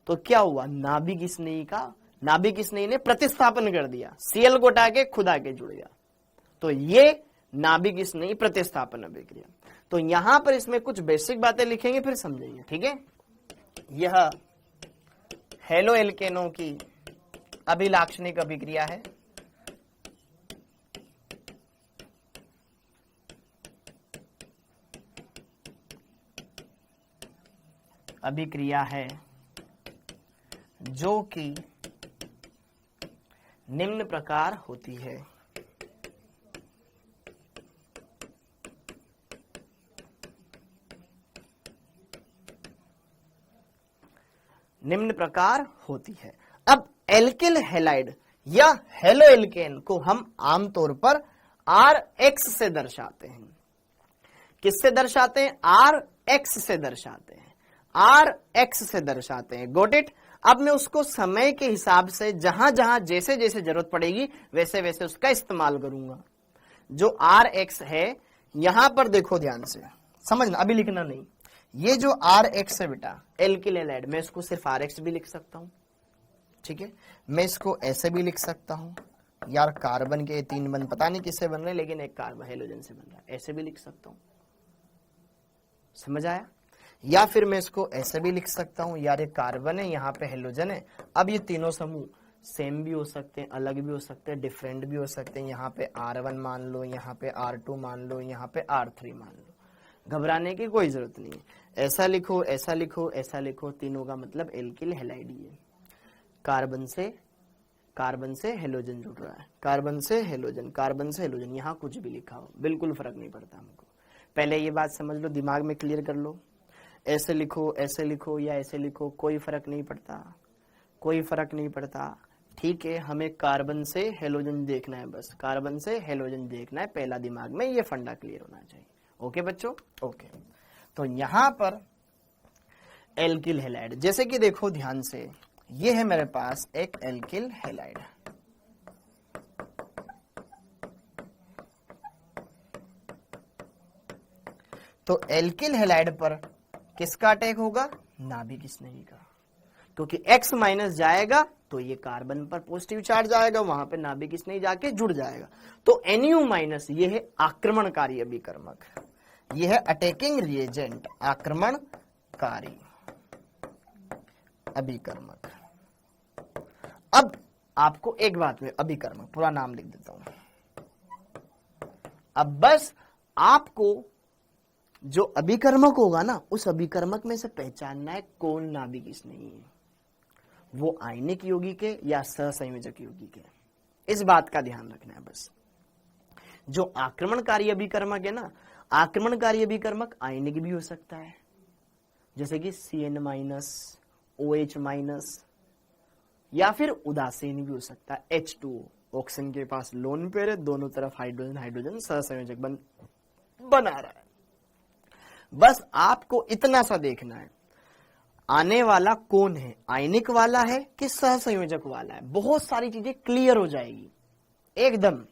तो क्या हुआ? नाभिक स्नेही ने प्रतिस्थापन कर दिया, Cl को हटा के खुद आके जुड़ गया। तो ये नाभिक स्नेही प्रतिस्थापन अभिक्रिया। तो यहां पर इसमें कुछ बेसिक बातें लिखेंगे, फिर समझेंगे, ठीक है? यह हेलो एल्केनों की अभिलाक्षणिक अभिक्रिया है। अभिक्रिया है जो कि निम्न प्रकार होती है। निम्न प्रकार होती है। अब एल्किल हैलाइड या हेलो एल्केन को हम आमतौर पर RX से दर्शाते हैं। किससे दर्शाते हैं? RX से दर्शाते हैं। RX से दर्शाते हैं। Got it? अब मैं उसको समय के हिसाब से जहां जहां जैसे जैसे जरूरत पड़ेगी वैसे वैसे उसका इस्तेमाल करूंगा। जो RX है यहां पर देखो ध्यान से समझना, अभी लिखना नहीं। ये जो RX है बेटा एल्किल हैलाइड, मैं इसको सिर्फ RX भी लिख सकता हूं, ठीक है? मैं इसको ऐसे भी लिख सकता हूं, यार कार्बन के 3 बंध पता नहीं किससे बन रहे हैं, लेकिन एक कार्बन हेलोजन से बन रहा है, ऐसे भी लिख सकता हूं। समझ आया? या फिर मैं इसको ऐसे भी लिख सकता हूं, यार ये कार्बन है, यहाँ पे हेलोजन है। अब ये तीनों समूह सेम भी हो सकते हैं, अलग भी हो सकते हैं, डिफरेंट भी हो सकते हैं। यहाँ पे R1 मान लो, यहाँ पे R2 मान लो, यहाँ पे R3 मान लो। घबराने की कोई जरूरत नहीं है। ऐसा लिखो, ऐसा लिखो, ऐसा लिखो, तीनों का मतलब एल्किल हैलाइड ही है। कार्बन से हेलोजन जुड़ रहा है, कार्बन से हेलोजन, कार्बन से हेलोजन, यहाँ कुछ भी लिखा हो बिल्कुल फर्क नहीं पड़ता हमको। पहले ये बात समझ लो, दिमाग में क्लियर कर लो। ऐसे लिखो या ऐसे लिखो, कोई फर्क नहीं पड़ता, कोई फर्क नहीं पड़ता, ठीक है? हमें कार्बन से हेलोजन देखना है, बस कार्बन से हेलोजन देखना है। पहला दिमाग में ये फंडा क्लियर होना चाहिए। ओके बच्चों? ओके, तो यहां पर एल्किल हैलाइड, जैसे कि देखो ध्यान से, ये है मेरे पास एक एल्किल हैलाइड। तो एल्किल हैलाइड पर किसका अटैक होगा? नाभिक स्नेही का, क्योंकि X माइनस जाएगा तो ये कार्बन पर पॉजिटिव चार्ज आएगा, वहां पे नाभिक स्नेही जाके जुड़ जाएगा। तो NU माइनस ये है आक्रमणकारी अभिकर्मक, ये है अटैकिंग रिएजेंट, आक्रमणकारी अभिकर्मक। अब आपको एक बात में अभिकर्मक, पूरा नाम लिख देता हूं। अब बस आपको जो अभिकर्मक होगा ना, उस अभिकर्मक में से पहचानना है कौन नाभिक स्नेही है, वो आयनिक यौगिक है या सहसंयोजक यौगिक है। इस बात का ध्यान रखना है बस। जो आक्रमणकारी अभिकर्मक है ना, आक्रमणकारी अभिकर्मक आयनिक भी हो सकता है, जैसे कि Cn-, OH-, या फिर उदासीन भी हो सकता है, H2O। ऑक्सीजन के पास लोन पेयर है, दोनों तरफ हाइड्रोजन हाइड्रोजन सहसंयोजक बना रहा है। बस आपको इतना सा देखना है, आने वाला कौन है, आयनिक वाला है कि सहसंयोजक वाला है। बहुत सारी चीजें क्लियर हो जाएगी एकदम।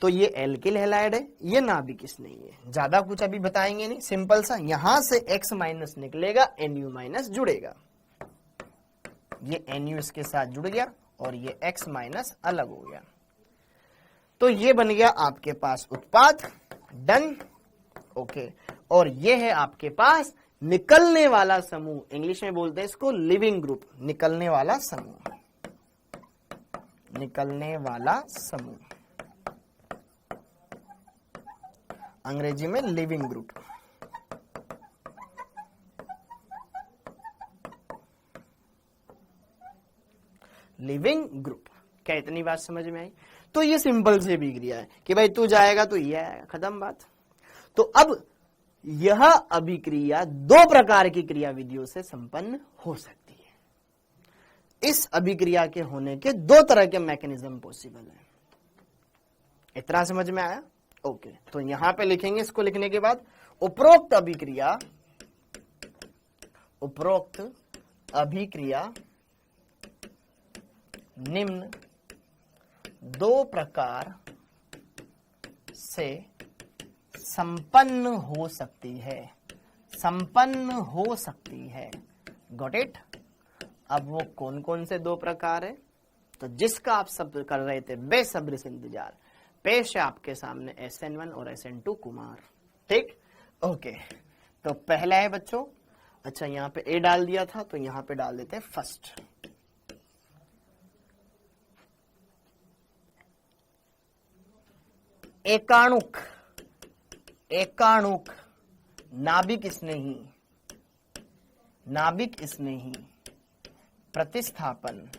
तो ये एल्किल हैलाइड है, ये नाभिक स्नेही है। ज्यादा कुछ अभी बताएंगे नहीं, सिंपल सा, यहां से X- निकलेगा, Nu- जुड़ेगा, ये Nu इसके साथ जुड़ गया और ये X- अलग हो गया। तो ये बन गया आपके पास उत्पाद, डन, ओके। और ये है आपके पास निकलने वाला समूह, इंग्लिश में बोलते हैं इसको लिविंग ग्रुप, निकलने वाला समूह, निकलने वाला समूह, अंग्रेजी में लिविंग ग्रुप। Leaving group. क्या इतनी बात समझ में आई? तो ये सिंपल से अभिक्रिया है कि भाई तू जाएगा तो ये आएगा, खत्म बात। तो अब यह अभिक्रिया दो प्रकार की क्रिया विधियों से संपन्न हो सकती है। इस अभिक्रिया के होने के दो तरह के मैकेनिज्म पॉसिबल है। इतना समझ में आया? ओके। तो यहां पे लिखेंगे, इसको लिखने के बाद उपरोक्त अभिक्रिया निम्न दो प्रकार से संपन्न हो सकती है, संपन्न हो सकती है। Got it? अब वो कौन कौन से दो प्रकार है, तो जिसका आप सब कर रहे थे बेसब्री से इंतजार, पेश है आपके सामने SN1 और SN2 कुमार। ठीक, ओके। तो पहला है बच्चों, अच्छा यहां पे A डाल दिया था तो यहां पे डाल देते हैं फर्स्ट। एकाणुक, एकाणुक नाभिक स्नेही, नाभिक स्नेही प्रतिस्थापन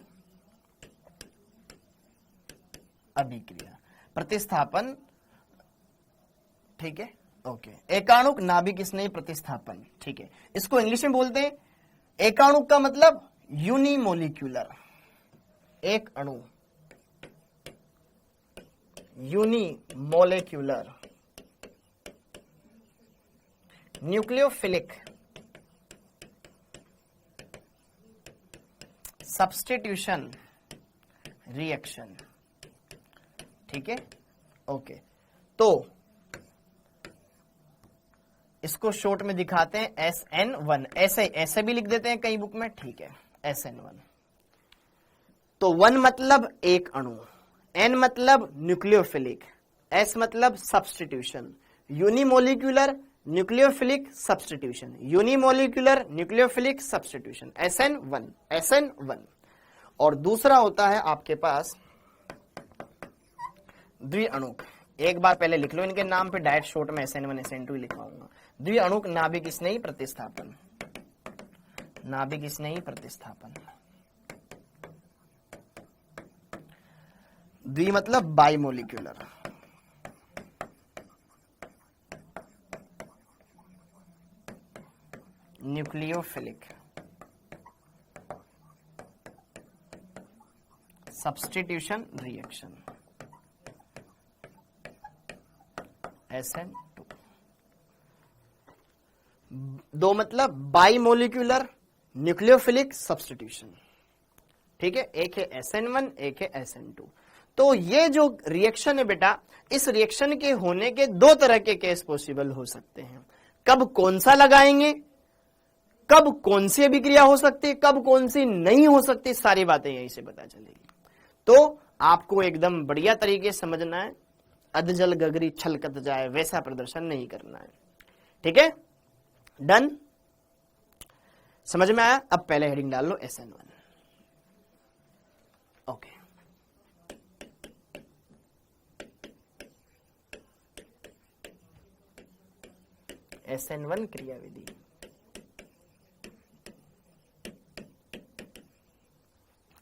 अभिक्रिया, प्रतिस्थापन। ठीक है, ओके। एकाणुक नाभिक स्नेही प्रतिस्थापन, ठीक है। इसको इंग्लिश में बोलते हैं, एकाणुक का मतलब यूनिमोलिक्यूलर, एक अणु, यूनिमोलिक्यूलर, न्यूक्लियोफिलिक सब्स्टिट्यूशन रिएक्शन। ठीक है, ओके। तो इसको शॉर्ट में दिखाते हैं SN1, ऐसे ऐसे भी लिख देते हैं कई बुक में, ठीक है, SN1। तो 1 मतलब एक अणु, N मतलब न्यूक्लियोफिलिक, S मतलब substitution, unimolecular nucleophilic substitution, unimolecular nucleophilic substitution, SN1, SN1। और दूसरा होता है आपके पास द्विअणुक। एक बार पहले लिख लो इनके नाम पे, डायरेक्ट शॉर्ट में SN1 SN2 लिखवाऊंगा। द्विअणुक नाभिक स्नेही प्रतिस्थापन, नाभिक स्नेही प्रतिस्थापन। द्वि मतलब बाइमोलिक्यूलर, न्यूक्लियोफिलिक सब्स्टिट्यूशन रिएक्शन, SN2। दो मतलब बाइमोलिक्यूलर न्यूक्लियोफिलिक सब्स्टिट्यूशन। ठीक है, एक है SN1, एक है SN2। तो ये जो रिएक्शन है बेटा, इस रिएक्शन के होने के दो तरह के केस पॉसिबल हो सकते हैं। कब कौन सा लगाएंगे, कब कौन सी अभिक्रिया हो सकती है, कब कौन सी नहीं हो सकती, सारी बातें यहीं से पता चलेगी। तो आपको एकदम बढ़िया तरीके से समझना है, अधजल गगरी छलकत जाए वैसा प्रदर्शन नहीं करना है। ठीक है, डन, समझ में आया? अब पहले हेडिंग डाल लो SN1। ओके, SN1 क्रियाविधि,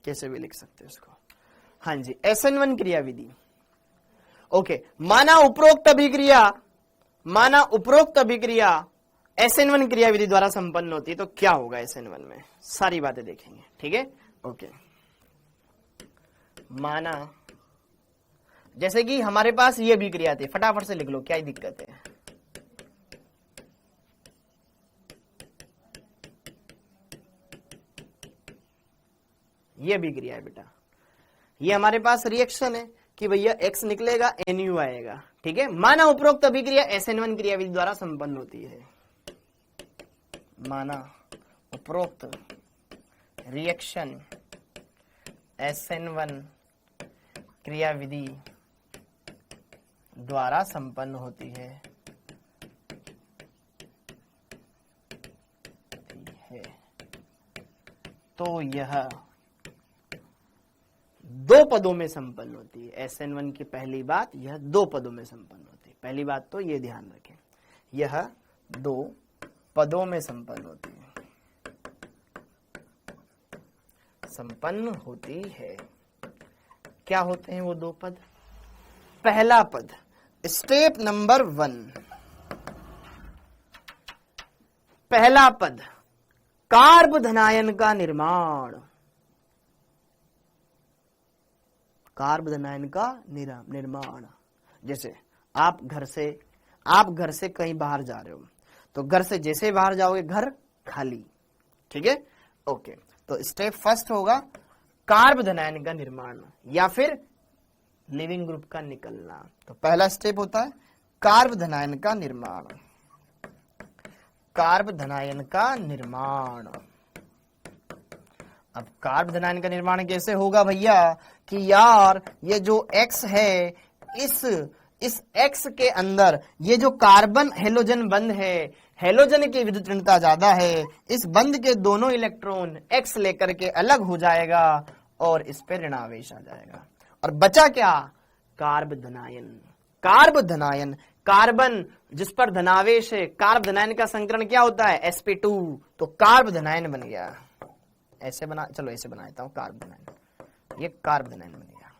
कैसे भी लिख सकते हैं इसको। हाँ जी, SN1 क्रियाविधि। ओके, माना उपरोक्त अभिक्रिया SN1 क्रियाविधि द्वारा संपन्न होती है तो क्या होगा SN1 में, सारी बातें देखेंगे। ठीक है, ओके। माना जैसे कि हमारे पास ये अभिक्रिया थी, फटाफट से लिख लो, क्या ही दिक्कत है। ये अभिक्रिया है बेटा, ये हमारे पास रिएक्शन है कि भैया X निकलेगा NU आएगा। ठीक है, माना उपरोक्त अभिक्रिया SN1 क्रियाविधि द्वारा संपन्न होती है। माना उपरोक्त रिएक्शन SN1 क्रियाविधि द्वारा संपन्न होती है। तो यह दो पदों में संपन्न होती है। SN1 की पहली बात, यह दो पदों में संपन्न होती है। पहली बात तो ये ध्यान रखें, यह दो पदों में संपन्न होती है, संपन्न होती है। क्या होते हैं वो दो पद? पहला पद, स्टेप नंबर 1, पहला पद कार्बधनायन का निर्माण, कार्बधनायन का निर्माण। जैसे आप घर से कहीं बाहर जा रहे हो, तो घर से जैसे बाहर जाओगे घर खाली। ठीक है, ओके। तो स्टेप फर्स्ट होगा कार्बधनायन का निर्माण या फिर लिविंग ग्रुप का निकलना। तो पहला स्टेप होता है कार्बधनायन का निर्माण, कार्बधनायन का निर्माण। अब कार्बधनायन का निर्माण कैसे होगा भैया कि यार ये जो X है, इस X के अंदर ये जो कार्बन हेलोजन बंध है, हेलोजन की विद्युत ऋणता ज्यादा है, इस बंध के दोनों इलेक्ट्रॉन X लेकर के अलग हो जाएगा और इस पे ऋणावेश आ जाएगा और बचा क्या? कार्बधनायन। कार्बधनायन, कार्बन जिस पर धनावेश है, कार्बधनायन का संकरण क्या होता है? sp2। तो कार्बधनायन बन गया। ऐसे बना, चलो ऐसे बना देता हूं, कार्बधनायन, ये कार्बधनायन बन गया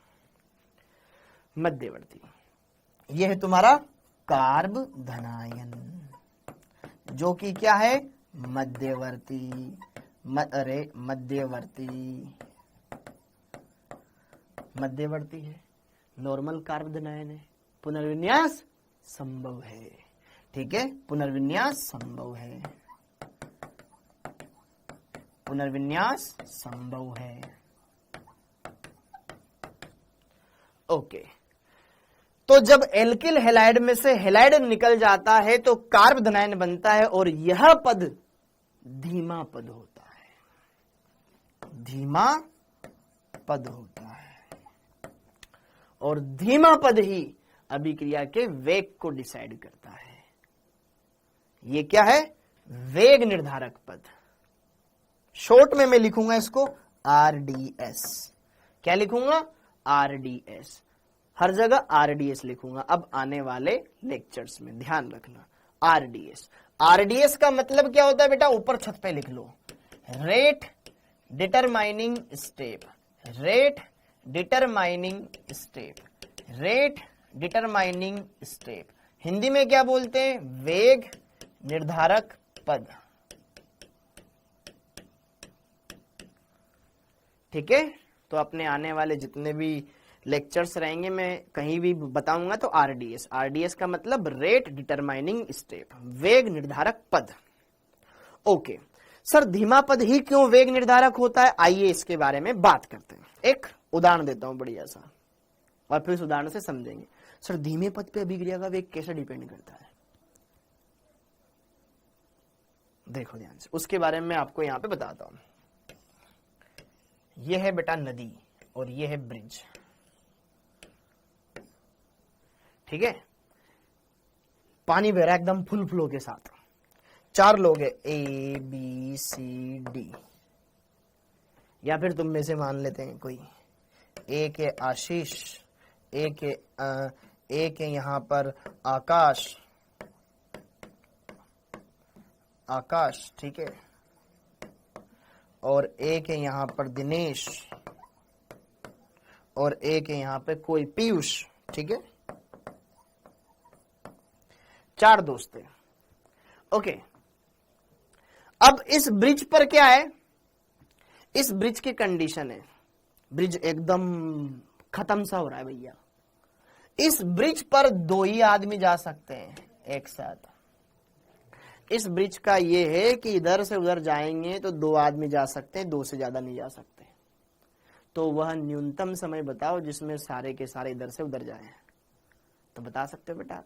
मध्यवर्ती। ये है तुम्हारा कार्बधनायन जो कि क्या है? मध्यवर्ती। मध्यवर्ती है, नॉर्मल कार्बधनायन है, पुनर्विन्यास संभव है। ठीक है, पुनर्विन्यास संभव है, पुनर्विन्यास संभव है। ओके, तो जब एल्किल हैलाइड में से हैलाइड निकल जाता है तो कार्बधनायन बनता है और यह पद धीमा पद होता है, धीमा पद होता है। और धीमा पद ही अभिक्रिया के वेग को डिसाइड करता है। ये क्या है? वेग निर्धारक पद। शॉर्ट में मैं लिखूंगा इसको RDS। क्या लिखूंगा? RDS। हर जगह RDS लिखूंगा अब आने वाले लेक्चर्स में, ध्यान रखना। RDS, RDS का मतलब क्या होता है बेटा? ऊपर छत पे लिख लो, rate determining step, rate determining step, rate determining step. Hindi में क्या बोलते हैं? वेग निर्धारक पद। ठीक है, तो अपने आने वाले जितने भी लेक्चर्स रहेंगे मैं कहीं भी बताऊंगा तो RDS, RDS का मतलब रेट डिटरमाइनिंग स्टेप, वेग निर्धारक पद। ओके सर, धीमा पद ही क्यों वेग निर्धारक होता है? आइए इसके बारे में बात करते हैं। एक उदाहरण देता हूं बढ़िया सा और फिर इस उदाहरण से समझेंगे। सर, धीमे पद पे अभिक्रिया का वेग कैसे डिपेंड करता है? देखो ध्यान से, उसके बारे में आपको यहां पे बताता हूं। यह है बेटा नदी और यह है ब्रिज। ठीक है, पानी बह रहा है एकदम फुल फ्लो के साथ। 4 लोग है, A B C D, या फिर तुम में से मान लेते हैं कोई एक है आशीष, एक है यहां पर आकाश, आकाश, ठीक है, और एक है यहां पर दिनेश, और एक है यहां पे कोई पीयूष, ठीक है। 4 दोस्त हैं। ओके, अब इस ब्रिज पर क्या है, इस ब्रिज की कंडीशन है, ब्रिज एकदम खत्म सा हो रहा है भैया। इस ब्रिज पर 2 ही आदमी जा सकते हैं एक साथ। इस ब्रिज का ये है कि इधर से उधर जाएंगे तो 2 आदमी जा सकते हैं, 2 से ज्यादा नहीं जा सकते। तो वह न्यूनतम समय बताओ जिसमें सारे के सारे इधर से उधर जाएं। तो बता सकते हो बेटा,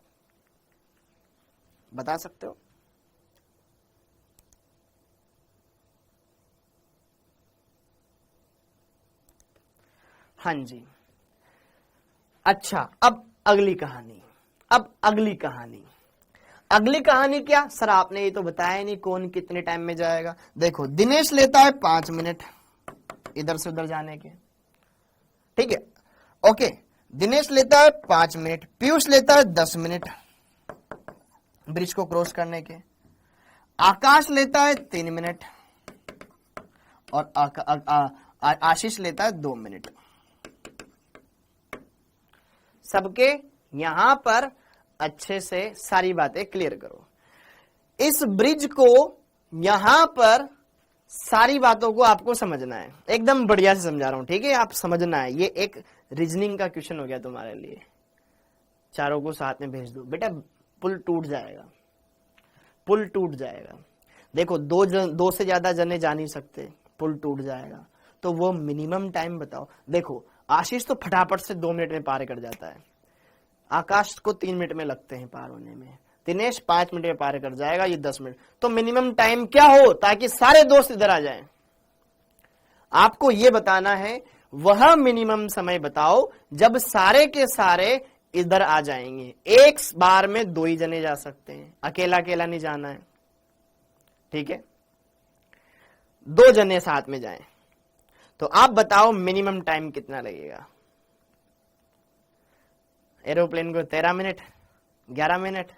बता सकते हो? हाँ जी। अच्छा, अब अगली कहानी, अगली कहानी क्या सर, आपने ये तो बताया नहीं कौन कितने टाइम में जाएगा। देखो, दिनेश लेता है 5 मिनट इधर से उधर जाने के, ठीक है, ओके। दिनेश लेता है 5 मिनट, पीयूष लेता है 10 मिनट ब्रिज को क्रॉस करने के, आकाश लेता है 3 मिनट, और आशीष लेता है 2 मिनट। सबके यहां पर अच्छे से सारी बातें क्लियर करो। इस ब्रिज को यहां पर सारी बातों को आपको समझना है, एकदम बढ़िया से समझा रहा हूं, ठीक है, आप समझना है। ये एक रीजनिंग का क्वेश्चन हो गया तुम्हारे लिए। चारों को साथ में भेज दो बेटा, पुल टूट जाएगा, पुल टूट जाएगा। देखो, 2 से ज्यादा जने जा नहीं सकते, पुल टूट जाएगा। तो वो मिनिमम टाइम बताओ। देखो, आशीष तो फटाफट से 2 मिनट में पार कर जाता है, आकाश को 3 मिनट में लगते हैं पार होने में, दिनेश 5 मिनट में पार कर जाएगा, ये 10 मिनट। तो मिनिमम टाइम क्या हो ताकि सारे दोस्त इधर आ जाएं? आपको ये बताना है, वह मिनिमम समय बताओ जब सारे के सारे इधर आ जाएंगे। एक बार में 2 ही जने जा सकते हैं, अकेला अकेला नहीं जाना है, ठीक है, 2 जने साथ में जाएं। तो आप बताओ मिनिमम टाइम कितना लगेगा? एरोप्लेन को 13 मिनट, 11 मिनट,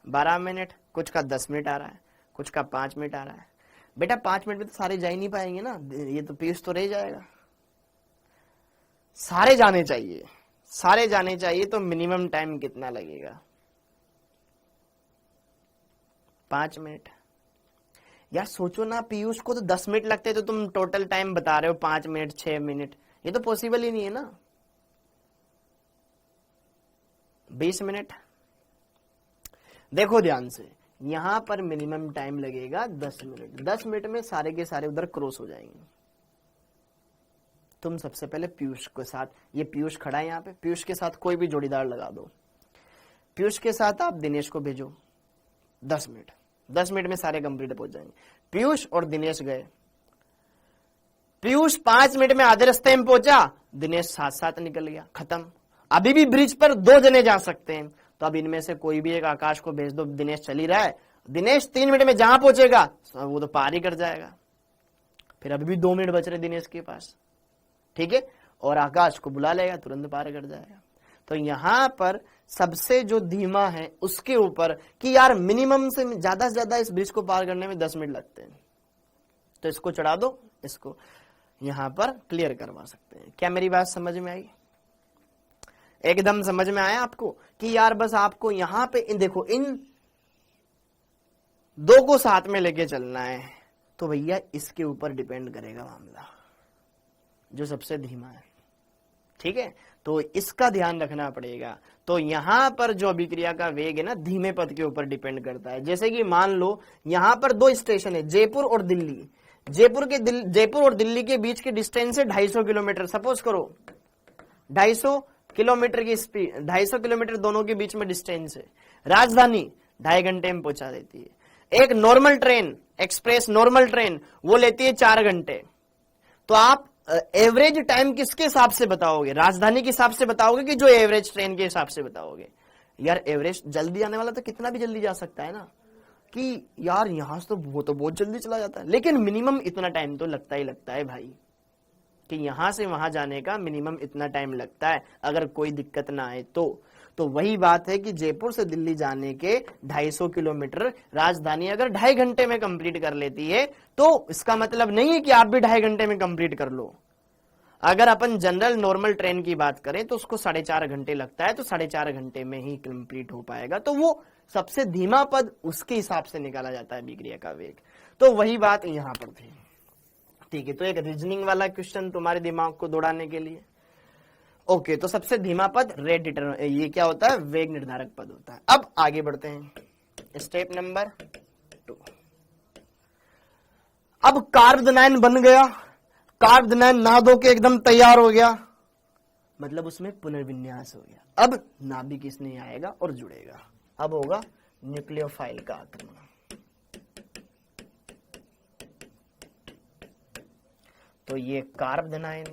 12 मिनट, कुछ का 10 मिनट आ रहा है, कुछ का 5 मिनट आ रहा है। बेटा 5 मिनट में तो सारे जा ही नहीं पाएंगे ना, ये तो पीयूष तो रह जाएगा। सारे जाने चाहिए, सारे जाने चाहिए। तो मिनिमम टाइम कितना लगेगा? 5 मिनट। यार सोचो ना, पीयूष को तो 10 मिनट लगते हैं, तो तुम टोटल टाइम बता रहे हो 5 मिनट, 6 मिनट, ये तो पॉसिबल ही नहीं है ना। 20 मिनट। देखो ध्यान से, यहां पर मिनिमम टाइम लगेगा 10 मिनट। 10 मिनट में सारे के सारे उधर क्रॉस हो जाएंगे। तुम सबसे पहले पीयूष के साथ, ये पीयूष खड़ा है यहाँ पे, पीयूष के साथ कोई भी जोड़ीदार लगा दो। पीयूष के साथ आप दिनेश को भेजो 10 मिनट। 10 मिनट में सारे कंप्लीट पहुंच जाएंगे। पीयूष और दिनेश गए, पीयूष 5 मिनट में आधे रास्ते में पहुंचा, दिनेश साथ साथ निकल गया, खत्म। अभी भी ब्रिज पर 2 जने जा सकते हैं, तो अब इनमें से कोई भी एक आकाश को भेज दो, दिनेश चल ही रहा है, दिनेश 3 मिनट में जहां पहुंचेगा वो तो पार ही कर जाएगा। फिर अभी भी 2 मिनट बच रहे दिनेश के पास, ठीक है, और आकाश को बुला लेगा, तुरंत पार कर जाएगा। तो यहां पर सबसे जो धीमा है उसके ऊपर कि यार मिनिमम से ज्यादा इस ब्रिज को पार करने में 10 मिनट लगते हैं, तो इसको चढ़ा दो, इसको यहां पर क्लियर करवा सकते हैं। क्या मेरी बात समझ में आई? एकदम समझ में आया आपको कि यार बस आपको यहां पे देखो, इन 2 को साथ में लेके चलना है। तो भैया इसके ऊपर डिपेंड करेगा मामला, जो सबसे धीमा है, ठीक है, तो इसका ध्यान रखना पड़ेगा। तो यहां पर जो अभिक्रिया का वेग है ना, धीमे पद के ऊपर डिपेंड करता है। जैसे कि मान लो यहां पर 2 स्टेशन है, जयपुर और दिल्ली। जयपुर और दिल्ली के बीच की डिस्टेंस है 250 किलोमीटर। सपोज करो 250 किलोमीटर की स्पीड, 250 किलोमीटर दोनों के बीच में डिस्टेंस है। राजधानी 2.5 घंटे में पहुंचा देती है। एक normal train, express normal train, वो लेती है 4 घंटे। तो आप एवरेज टाइम किसके हिसाब से बताओगे? राजधानी के हिसाब से बताओगे कि जो एवरेज ट्रेन के हिसाब से बताओगे? यार एवरेज जल्दी आने वाला तो कितना भी जल्दी जा सकता है ना, कि यार यहां से तो वो तो बहुत जल्दी चला जाता है, लेकिन मिनिमम इतना टाइम तो लगता ही लगता है भाई। कि यहां से वहां जाने का मिनिमम इतना टाइम लगता है अगर कोई दिक्कत ना आए तो वही बात है कि जयपुर से दिल्ली जाने के 250 किलोमीटर राजधानी अगर 2.5 घंटे में कंप्लीट कर लेती है तो इसका मतलब नहीं है कि आप भी 2.5 घंटे में कंप्लीट कर लो। अगर अपन जनरल नॉर्मल ट्रेन की बात करें तो उसको 4.5 घंटे लगता है, तो 4.5 घंटे में ही कंप्लीट हो पाएगा। तो वो सबसे धीमा पद उसके हिसाब से निकाला जाता है अभिक्रिया का वेग। तो वही बात यहां पर थी। ठीक है, तो एक रीजनिंग वाला क्वेश्चन तुम्हारे दिमाग को दौड़ाने के लिए। ओके, तो सबसे धीमा पद ये क्या होता है, वेग निर्धारक पद होता है। अब आगे बढ़ते हैं, स्टेप नंबर 2। अब कार्बोनाइन बन गया, कार्बोनाइन नहा धो के एकदम तैयार हो गया, मतलब उसमें पुनर्विन्यास हो गया। अब नाभिक इसमें आएगा और जुड़ेगा। अब होगा न्यूक्लियोफाइल का आक्रमण। तो ये कार्बोनाइन,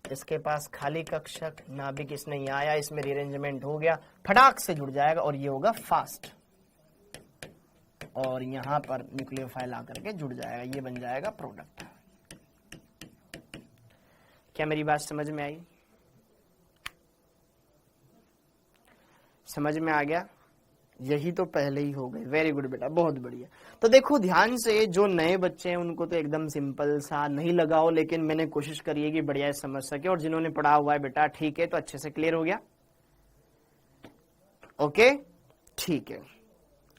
इसके पास खाली कक्षक, नाभिक इसने यहां आया, इसमें रीअरेंजमेंट हो गया, फटाक से जुड़ जाएगा और ये होगा फास्ट, और यहां पर न्यूक्लियोफाइल आकर के जुड़ जाएगा, ये बन जाएगा प्रोडक्ट। क्या मेरी बात समझ में आई? समझ में आ गया? यही तो पहले ही हो गए। वेरी गुड बेटा, बहुत बढ़िया। तो देखो ध्यान से, जो नए बच्चे हैं उनको तो एकदम सिंपल सा नहीं लगाओ, लेकिन मैंने कोशिश करी है कि बढ़िया समझ सके, और जिन्होंने पढ़ा हुआ है बेटा ठीक है, तो अच्छे से क्लियर हो गया। ओके ठीक है,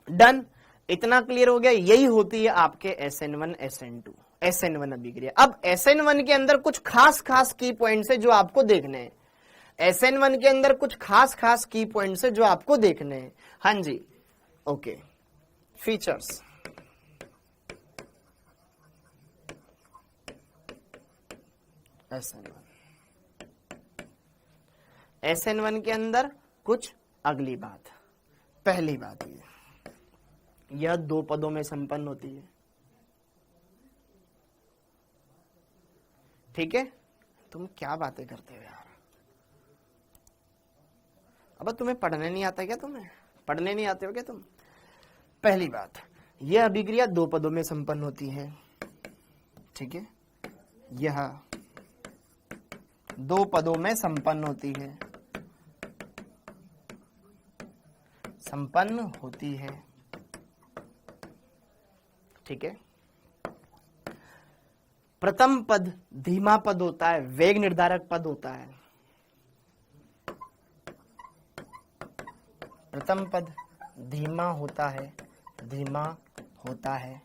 डन, इतना क्लियर हो गया। यही होती है आपके SN1 SN2 SN1 अभिक्रिया। अब SN1 के अंदर कुछ खास खास की पॉइंट्स है जो आपको देखने हैं। SN1 के अंदर कुछ खास खास की पॉइंट्स है जो आपको देखने हैं। हाँ जी, ओके, फीचर्स। SN1 के अंदर कुछ अगली बात। पहली बात यह 2 पदों में संपन्न होती है। ठीक है, तुम क्या बातें करते हो यार? अब तुम्हें पढ़ने नहीं आता क्या? तुम्हें पढ़ने नहीं आते हो क्या तुम? पहली बात, यह अभिक्रिया 2 पदों में संपन्न होती है। ठीक है, यह 2 पदों में संपन्न होती है, संपन्न होती है। ठीक है, प्रथम पद धीमा पद होता है, वेग निर्धारक पद होता है। प्रथम पद धीमा होता है, धीमा होता है,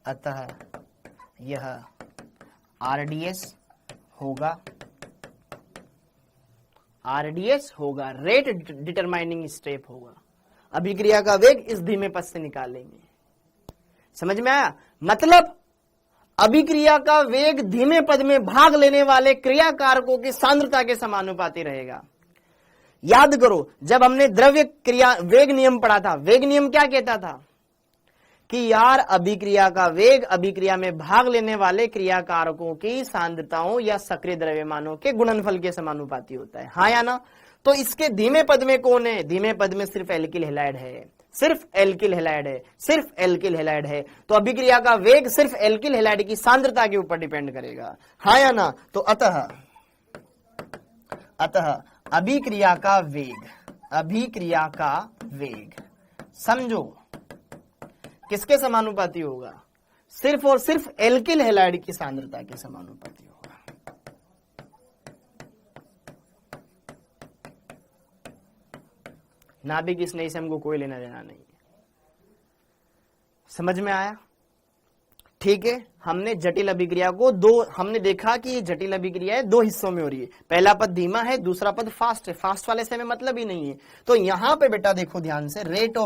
अतः यह RDS होगा, RDS होगा, रेट डिटरमाइनिंग स्टेप होगा। अभिक्रिया का वेग इस धीमे पद से निकालेंगे। समझ में आया? मतलब अभिक्रिया का वेग धीमे पद में भाग लेने वाले क्रिया कारकों की सांद्रता के समानुपाती रहेगा। याद करो, जब हमने द्रव्य क्रिया वेग नियम पढ़ा था, वेग नियम क्या कहता था कि यार अभिक्रिया का वेग अभिक्रिया में भाग लेने वाले क्रिया कारकों की सांद्रताओं या सक्रिय द्रव्यमानों के गुणनफल के समानुपाती होता है। हाँ या ना? तो इसके धीमे पद में कौन है? धीमे पद में सिर्फ एल्किल हैलाइड है, सिर्फ एल्किल हैलाइड है, सिर्फ एल्किल हैलाइड है। तो अभिक्रिया का वेग सिर्फ एल्किल हैलाइड की सांद्रता के ऊपर डिपेंड करेगा। हाँ या ना? तो अतः अभिक्रिया का वेग, अभिक्रिया का वेग समझो किसके समानुपाती होगा? सिर्फ और सिर्फ एल्किल हैलाइड की सांद्रता के समानुपाती होगा। नाभिक इसने इसे हमको कोई लेना देना नहीं है। समझ में आया? ठीक है, हमने जटिल अभिक्रिया को हमने देखा कि ये जटिल अभिक्रिया है 2 हिस्सों में हो रही है। पहला पद धीमा है, दूसरा पद फास्ट है। फास्ट वाले से हमें मतलब ही नहीं है। तो यहां पे बेटा देखो ध्यान से, रेट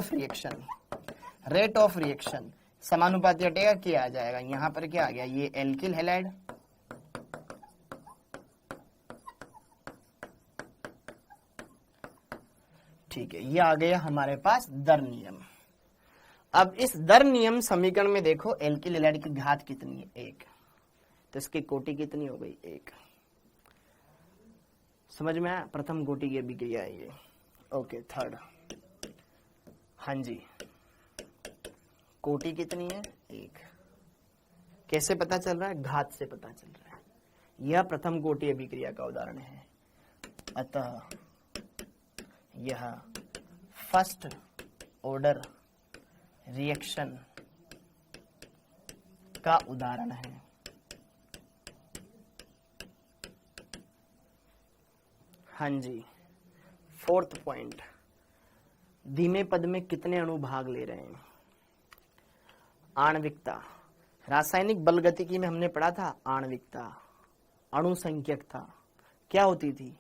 ऑफ रिएक्शन समानुपाती हटेगा, क्या आ जाएगा? यहां पर क्या आ गया? ये एल्किल हैलाइड, ठीक है, ये आ गया हमारे पास दर नियम। अब इस दर नियम समीकरण में देखो एल्किल हैलाइड की घात कितनी है? 1। तो इसकी कोटि कितनी हो गई? 1। समझ में आया? प्रथम कोटि की अभिक्रिया है ये। Okay, third. हाँ जी, कोटि कितनी है? 1। कैसे पता चल रहा है? घात से पता चल रहा है। यह प्रथम कोटि अभिक्रिया का उदाहरण है, अतः यह फर्स्ट ऑर्डर रिएक्शन का उदाहरण है। हाँ जी, फोर्थ पॉइंट, धीमे पद में कितने अणु भाग ले रहे हैं? आणविकता, रासायनिक बलगतिकी में हमने पढ़ा था आणविकता, अणु संख्यक था, क्या होती थी?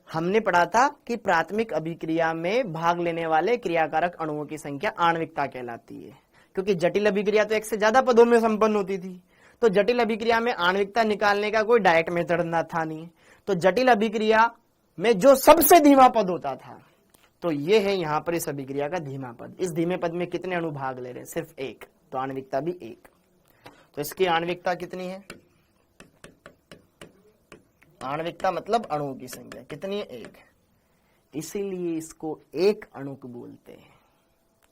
हमने पढ़ा था कि प्राथमिक अभिक्रिया में भाग लेने वाले क्रियाकारक अणुओं की संख्या आणविकता कहलाती है, क्योंकि जटिल अभिक्रिया तो एक से ज्यादा पदों में संपन्न होती थी, तो जटिल अभिक्रिया में आणविकता निकालने का कोई डायरेक्ट मेथड ना था नहीं, तो जटिल अभिक्रिया में जो सबसे धीमा पद होता था, तो ये है यहां पर इस अभिक्रिया का धीमा पद। इस धीमे पद में कितने अणु भाग ले रहे हैं? सिर्फ एक, तो आणविकता भी एक। तो इसकी आणविकता कितनी है? आणविकता मतलब अणुओं की संख्या कितनी है? एक। इसीलिए इसको एक अणुक बोलते हैं।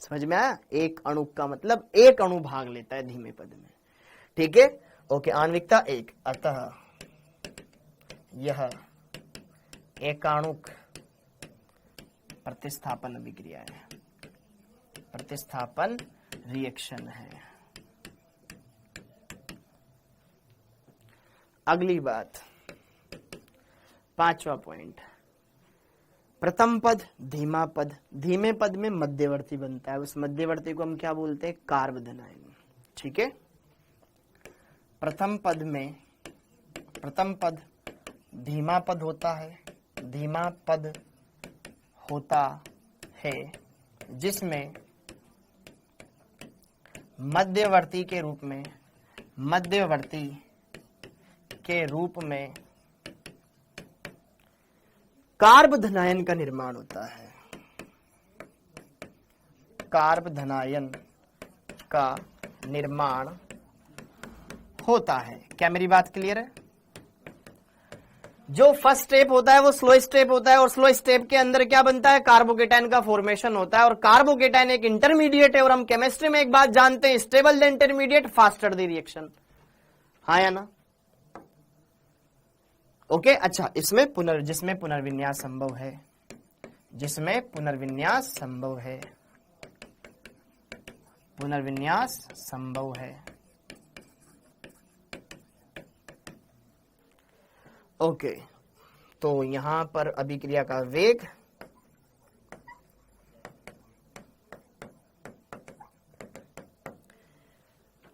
समझ में आया? एक अणुक का मतलब एक अणु भाग लेता है धीमे पद में। ठीक है, ओके। आणविकता एक, अतः यह एकाणुक प्रतिस्थापन अभिक्रिया है, प्रतिस्थापन रिएक्शन है। अगली बात, पांचवा पॉइंट, प्रथम पद धीमा पद, धीमे पद में मध्यवर्ती बनता है, उस मध्यवर्ती को हम क्या बोलते हैं? कार्बोधनायन। ठीक है, प्रथम पद धीमा पद होता है, धीमा पद होता है जिसमें मध्यवर्ती के रूप में कार्बोधनायन का निर्माण होता है, कार्बोधनायन का निर्माण होता है। क्या मेरी बात क्लियर है? जो फर्स्ट स्टेप होता है वो स्लो स्टेप होता है, और स्लो स्टेप के अंदर क्या बनता है? कार्बोकेटायन का फॉर्मेशन होता है, और कार्बोकेटायन एक इंटरमीडिएट है, और हम केमिस्ट्री में एक बात जानते हैं, stable the intermediate, faster the reaction. हाँ या ना? ओके, अच्छा। जिसमें पुनर्विन्यास संभव है, ओके। तो यहां पर अभिक्रिया का वेग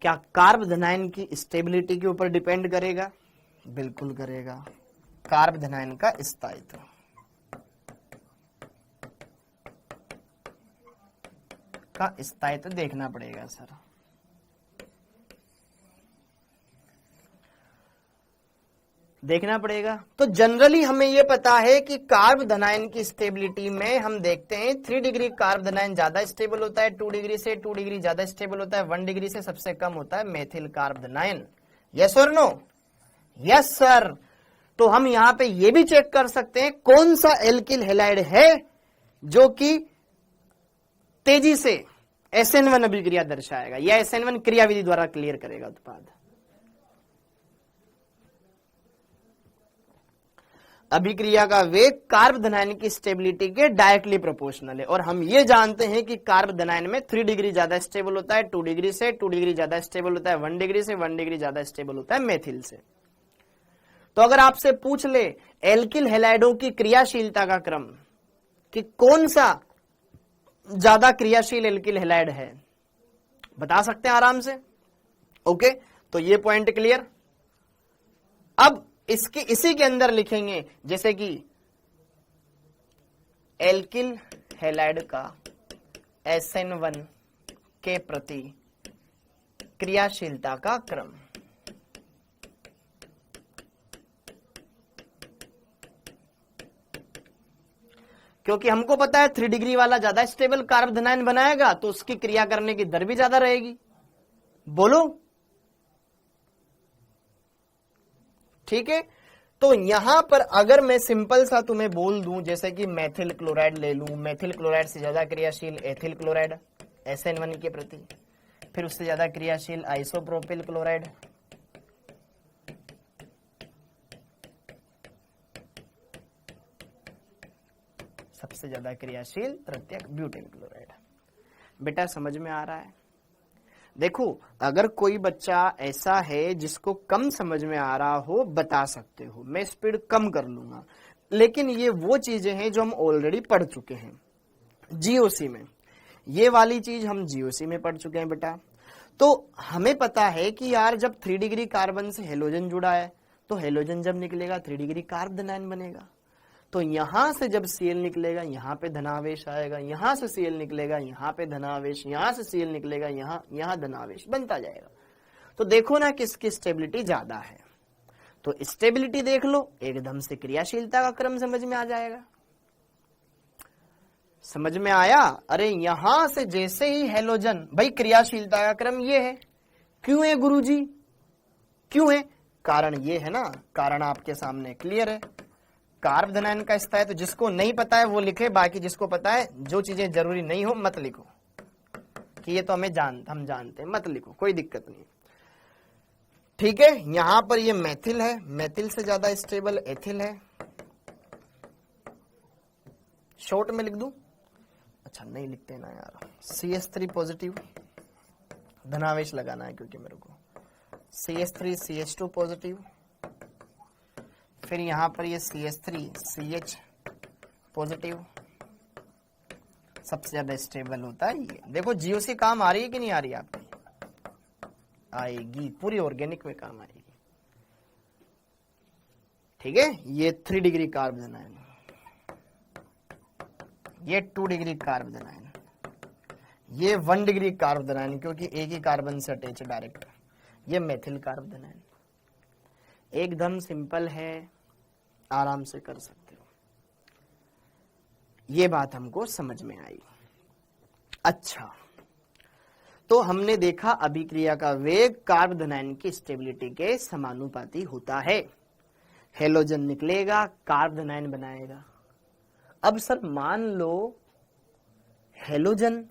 क्या कार्बोधनायन की स्टेबिलिटी के ऊपर डिपेंड करेगा? बिल्कुल करेगा। कार्बोधनायन का स्थायित्व देखना पड़ेगा सर। देखना पड़ेगा। तो जनरली हमें यह पता है कि कार्बोधनायन की स्टेबिलिटी में हम देखते हैं 3 डिग्री कार्बोधनायन ज्यादा स्टेबल होता है, 2 डिग्री से 2 डिग्री ज्यादा स्टेबल होता है, 1 डिग्री से सबसे कम होता है मेथिल कार्बोधनायन। यस और नो? Yes sir. तो हम यहां पे ये भी चेक कर सकते हैं कौन सा एल्किल हैलाइड है जो कि तेजी से SN1 अभिक्रिया दर्शाएगा या SN1 क्रियाविधि द्वारा क्लियर करेगा उत्पाद। अभिक्रिया का वेग कार्बोधनायन की स्टेबिलिटी के डायरेक्टली प्रोपोर्शनल है, और हम ये जानते हैं कि कार्बोधनायन में 3 डिग्री ज्यादा स्टेबल होता है, 2 डिग्री से 2 डिग्री ज्यादा स्टेबल होता है, 1 डिग्री से 1 डिग्री ज्यादा स्टेबल होता है मेथिल से। तो अगर आपसे पूछ ले एल्किल हैलाइडों की क्रियाशीलता का क्रम कि कौन सा ज्यादा क्रियाशील एल्किल हैलाइड है, बता सकते हैं आराम से। ओके, तो ये पॉइंट क्लियर। अब इसी के अंदर लिखेंगे जैसे कि एल्किल हैलाइड का SN1 के प्रति क्रियाशीलता का क्रम। क्योंकि हमको पता है 3 डिग्री वाला ज्यादा स्टेबल कार्बोधनायन बनाएगा तो उसकी क्रिया करने की दर भी ज्यादा रहेगी। बोलो, ठीक है। तो यहां पर अगर मैं सिंपल सा तुम्हें बोल दूं जैसे कि मेथिल क्लोराइड ले लूं, मेथिल क्लोराइड से ज्यादा क्रियाशील एथिल क्लोराइड SN1 के प्रति, फिर उससे ज्यादा क्रियाशील आइसोप्रोपिल क्लोराइड, सबसे ज्यादा क्रियाशील तृतीयक ब्यूटेन क्लोराइड। बेटा समझ में आ रहा है? देखो अगर कोई बच्चा ऐसा है जिसको कम समझ में आ रहा हो बता सकते हो, मैं स्पीड कम कर लूंगा, लेकिन ये वो चीजें हैं जो हम ऑलरेडी पढ़ चुके हैं जीओसी में। ये वाली चीज हम जीओसी में पढ़ चुके हैं बेटा। तो हमें पता है कि यार जब 3 डिग्री कार्बन से हेलोजन जुड़ा है तो हेलोजन जब निकलेगा 3 डिग्री कार्बोनाइन बनेगा। तो यहां से जब Cl निकलेगा यहां पे धनावेश आएगा, यहां से Cl निकलेगा यहां पे धनावेश, यहां से Cl निकलेगा यहां धनावेश बनता जाएगा। तो देखो ना किसकी स्टेबिलिटी ज्यादा है। तो स्टेबिलिटी देख लो, एकदम से क्रियाशीलता का क्रम समझ में आ जाएगा। समझ में आया? अरे यहां से जैसे ही हेलोजन, भाई क्रियाशीलता का क्रम ये है। क्यों है गुरुजी? क्यों है? कारण ये है ना, कारण आपके सामने क्लियर है। कार्बोनाइन का स्तर है, तो जिसको नहीं पता है वो लिखे, बाकी जिसको पता है, जो चीजें जरूरी नहीं हो मत लिखो कि ये तो हम जानते हैं, मत लिखो, कोई दिक्कत नहीं। ठीक है, यहां पर ये मेथिल है, मेथिल से ज्यादा स्टेबल एथिल है। शॉर्ट में लिख दूं? अच्छा नहीं लिखते ना यार। CH3 पॉजिटिव, धनावेश लगाना है क्योंकि मेरे को। CH3 CH2 पॉजिटिव, फिर यहां पर ये CH3 CH पॉजिटिव, सबसे ज्यादा स्टेबल होता है ये। देखो जीओसी काम आ रही है कि नहीं आ रही है आपकी? आएगी, पूरी ऑर्गेनिक में काम आएगी। ठीक है, ये 3 डिग्री कार्बोनाइन, ये 2 डिग्री कार्बोनाइन, ये 1 डिग्री कार्बोनाइन क्योंकि एक ही कार्बन से अटैच डायरेक्ट, ये मेथिल कार्बोनाइन। एकदम सिंपल है, आराम से कर सकते हो। ये बात हमको समझ में आई। अच्छा, तो हमने देखा अभिक्रिया का वेग कार्बोनाइन की स्टेबिलिटी के समानुपाती होता है। हेलोजन निकलेगा, कार्बोनाइन बनाएगा। अब सर मान लो हेलोजन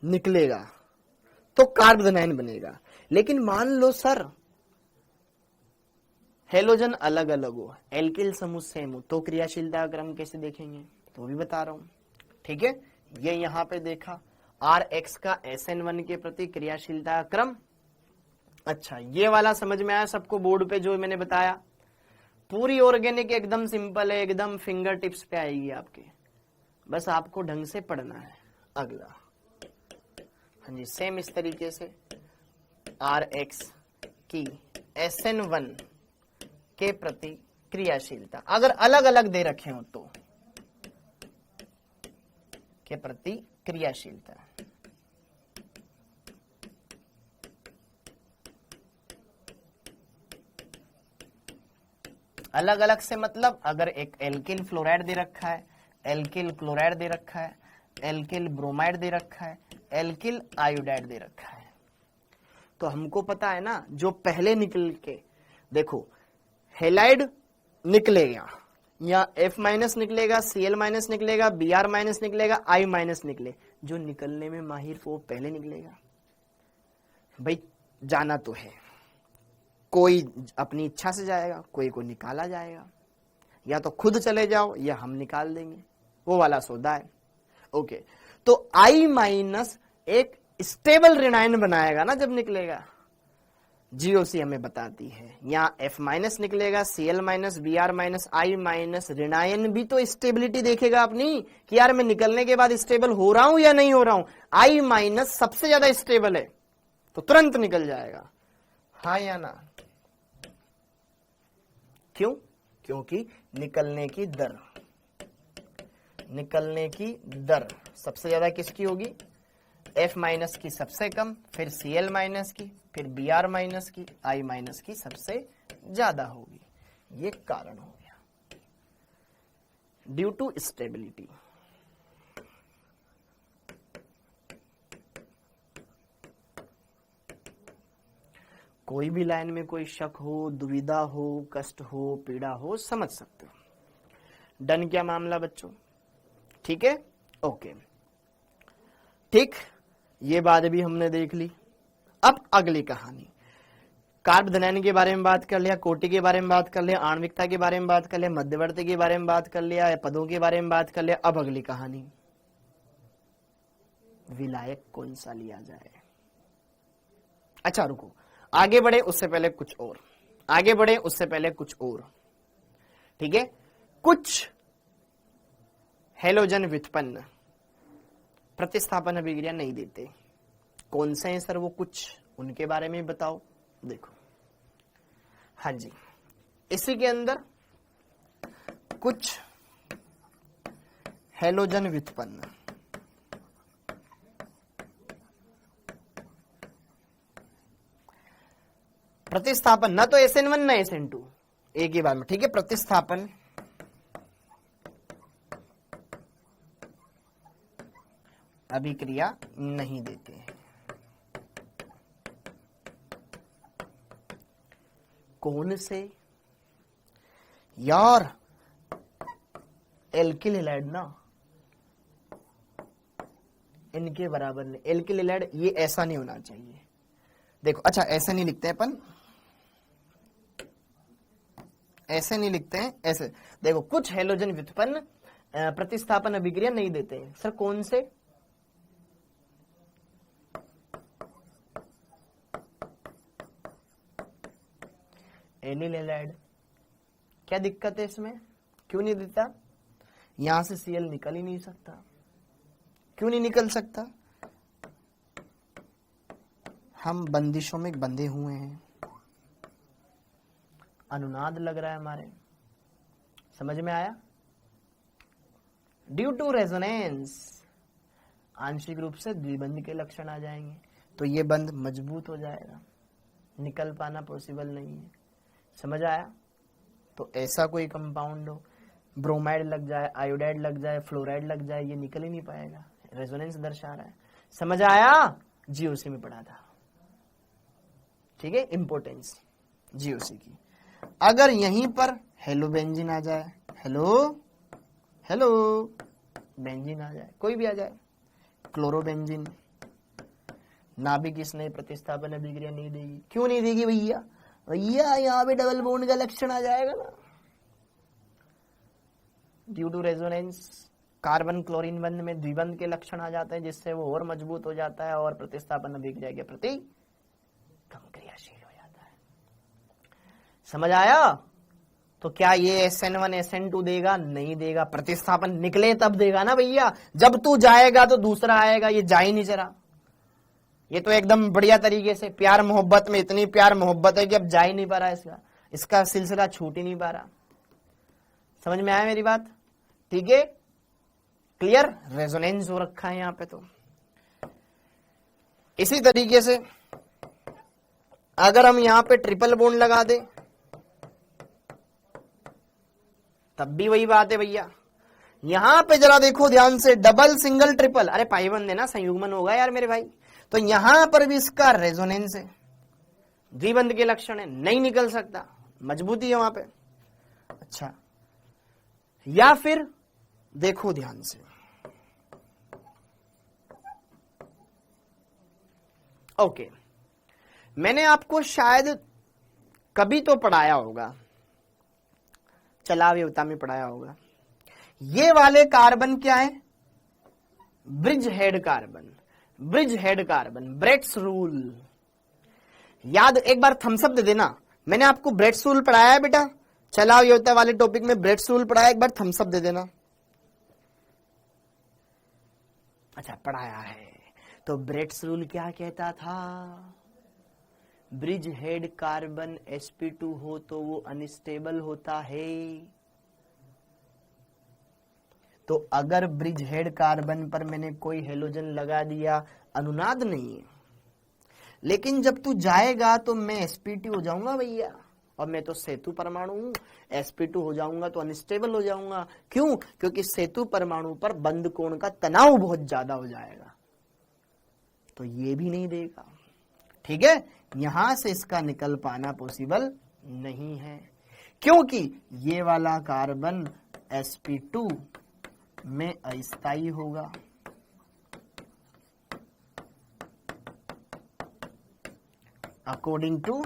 निकलेगा तो कार्बोनाइन बनेगा, लेकिन मान लो सर हेलोजन अलग अलग हो, एल्किल समूह सेम हो, तो क्रियाशीलता का क्रम कैसे देखेंगे? तो भी बता रहा हूं। ठीक है, ये यहां पे देखा Rx का SN1 के प्रति क्रियाशीलता का क्रम। अच्छा, ये वाला समझ में आया सबको? बोर्ड पे जो मैंने बताया पूरी ऑर्गेनिक एकदम सिंपल है, एकदम फिंगर टिप्स पे आएगी आपके, बस आपको ढंग से पढ़ना है। अगला, हाँ जी, सेम इस तरीके से Rx की SN1 के प्रति क्रियाशीलता, अगर अलग अलग दे रखे हो तो के प्रति क्रियाशीलता। अलग अलग से मतलब अगर एक एल्किल फ्लोराइड दे रखा है, एल्किल क्लोराइड दे रखा है, एल्किल ब्रोमाइड दे रखा है, एल्किल आयोडाइड दे रखा है, तो हमको पता है ना जो पहले निकल के, देखो हेलाइड निकलेगा या F माइनस निकलेगा, Cl माइनस निकलेगा, Br माइनस निकलेगा, I माइनस निकले, जो निकलने में माहिर वो पहले निकलेगा। भाई जाना तो है, कोई अपनी इच्छा से जाएगा, कोई को निकाला जाएगा, या तो खुद चले जाओ या हम निकाल देंगे, वो वाला सौदा है। ओके, तो I माइनस एक स्टेबल ऋणायन बनाएगा ना जब निकलेगा, जीओसी हमें बताती है। यहाँ F माइनस निकलेगा, Cl minus, Br minus, I minus, ऋणायन भी तो स्टेबिलिटी देखेगा अपनी कि यार मैं निकलने के बाद स्टेबल हो रहा हूं या नहीं हो रहा हूं। I माइनस सबसे ज्यादा स्टेबल है तो तुरंत निकल जाएगा, हाँ या ना? क्यों? क्योंकि निकलने की दर सबसे ज्यादा किसकी होगी? F माइनस की सबसे कम, फिर Cl माइनस की, फिर Br माइनस की, I माइनस की सबसे ज्यादा होगी। ये कारण हो गया ड्यू टू स्टेबिलिटी। कोई भी लाइन में कोई शक हो, दुविधा हो, कष्ट हो, पीड़ा हो, समझ सकते हो। डन क्या मामला बच्चों? ठीक है, ओके, ठीक। ये बात भी हमने देख ली। अब अगली कहानी, कार्बोदनायन के बारे में बात कर लिया, कोटि के बारे में बात कर लिया, आणविकता के बारे में बात कर लिया, मध्यवर्ती के बारे में बात कर लिया, पदों के बारे में बात कर लिया। अब अगली कहानी, विलायक कौन सा लिया जाए। अच्छा रुको, आगे बढ़े उससे पहले कुछ और, आगे बढ़े उससे पहले कुछ और, ठीक है। कुछ हेलोजन व्युत्पन्न प्रतिस्थापन अभिक्रिया नहीं देते, कौन से हैं सर वो कुछ, उनके बारे में बताओ। देखो हाँ जी, इसी के अंदर कुछ हेलोजन व्युत्पन्न प्रतिस्थापन, ना तो SN1 ना SN2, एक ही बार में, ठीक है। प्रतिस्थापन अभिक्रिया नहीं देते हैं। कौन से यार, एल्किल हैलाइड ना, इनके बराबर नहीं। एल्किल हैलाइड ये ऐसा नहीं होना चाहिए। देखो अच्छा, ऐसे नहीं लिखते हैं अपन, ऐसे नहीं लिखते हैं, ऐसे देखो, कुछ हेलोजन व्युत्पन्न प्रतिस्थापन अभिक्रिया नहीं देते हैं। सर कौन से, एनिल हैलाइड। क्या दिक्कत है इसमें, क्यों नहीं देता, यहां से Cl निकल ही नहीं सकता। क्यों नहीं निकल सकता, हम बंदिशों में बंधे हुए हैं, अनुनाद लग रहा है हमारे, समझ में आया। ड्यू टू रेजोनेंस आंशिक रूप से द्विबंध के लक्षण आ जाएंगे, तो ये बंध मजबूत हो जाएगा, निकल पाना पॉसिबल नहीं है। समझ आया। तो ऐसा कोई कंपाउंड हो, ब्रोमाइड लग जाए, आयोडाइड लग जाए, फ्लोराइड लग जाए, ये निकल ही नहीं पाएगा, रेजोनेंस दर्शा रहा है। समझ आया, जीओसी में पढ़ा था, ठीक है, इंपोर्टेंस जीओसी की। अगर यहीं पर हेलो बेंजीन आ जाए, हेलो बेंजीन आ जाए, कोई भी आ जाए, क्लोरोबेंजीन, नाभिक स्नेह प्रतिस्थापन अभिक्रिया नहीं देगी। क्यों नहीं देगी भैया, भैया यहाँ पे डबल बॉन्ड का लक्षण आ जाएगा ना, due to resonance carbon chlorine बंध में द्विबंध के लक्षण आ जाते हैं, जिससे वो और मजबूत हो जाता है और प्रतिस्थापन अभिक्रिया के प्रति कम क्रियाशील हो जाता है। समझ आया। तो क्या ये SN1 SN2 देगा, नहीं देगा। प्रतिस्थापन निकले तब देगा ना भैया, जब तू जाएगा तो दूसरा आएगा, ये जा ही नहीं जरा। ये तो एकदम बढ़िया तरीके से प्यार मोहब्बत में, इतनी प्यार मोहब्बत है कि अब जा ही नहीं पा रहा, इसका सिलसिला छूट ही नहीं पा रहा। समझ में आया मेरी बात, ठीक है, क्लियर। रेजोनेंस हो रखा है यहां पे। तो इसी तरीके से अगर हम यहां पे ट्रिपल बॉन्ड लगा दे तब भी वही बात है भैया। यहां पे जरा देखो ध्यान से, डबल सिंगल ट्रिपल, अरे पाई बंद है ना, संयुग्मन होगा यार मेरे भाई। तो यहां पर भी इसका रेजोनेंस है, द्विबंध के लक्षण है, नहीं निकल सकता, मजबूती है वहां पे। अच्छा, या फिर देखो ध्यान से, ओके, मैंने आपको शायद कभी तो पढ़ाया होगा, चलावयुता में पढ़ाया होगा, ये वाले कार्बन क्या है, bridge head carbon, bridge head carbon, Bredt's rule. याद, एक बार थम्सअप दे देना, मैंने आपको ब्रेट्स रूल पढ़ाया है बेटा, चलावयुता वाले टॉपिक में ब्रेट्स रूल पढ़ाया, एक बार थम्सअप दे देना। अच्छा पढ़ाया है। तो ब्रेट्स रूल क्या कहता था, ब्रिज हेड कार्बन sp2 हो तो वो अनस्टेबल होता है। तो अगर ब्रिज हेड कार्बन पर मैंने कोई हेलोजन लगा दिया, अनुनाद नहीं है, लेकिन जब तू जाएगा तो मैं sp2 हो जाऊंगा भैया, और मैं तो सेतु परमाणु हूं, sp2 हो जाऊंगा तो अनस्टेबल हो जाऊंगा। क्यों? क्योंकि सेतु परमाणु पर बंध कोण का तनाव बहुत ज्यादा हो जाएगा, तो ये भी नहीं देगा। ठीक है, यहां से इसका निकल पाना पॉसिबल नहीं है, क्योंकि ये वाला कार्बन sp2 में अस्थायी होगा। According to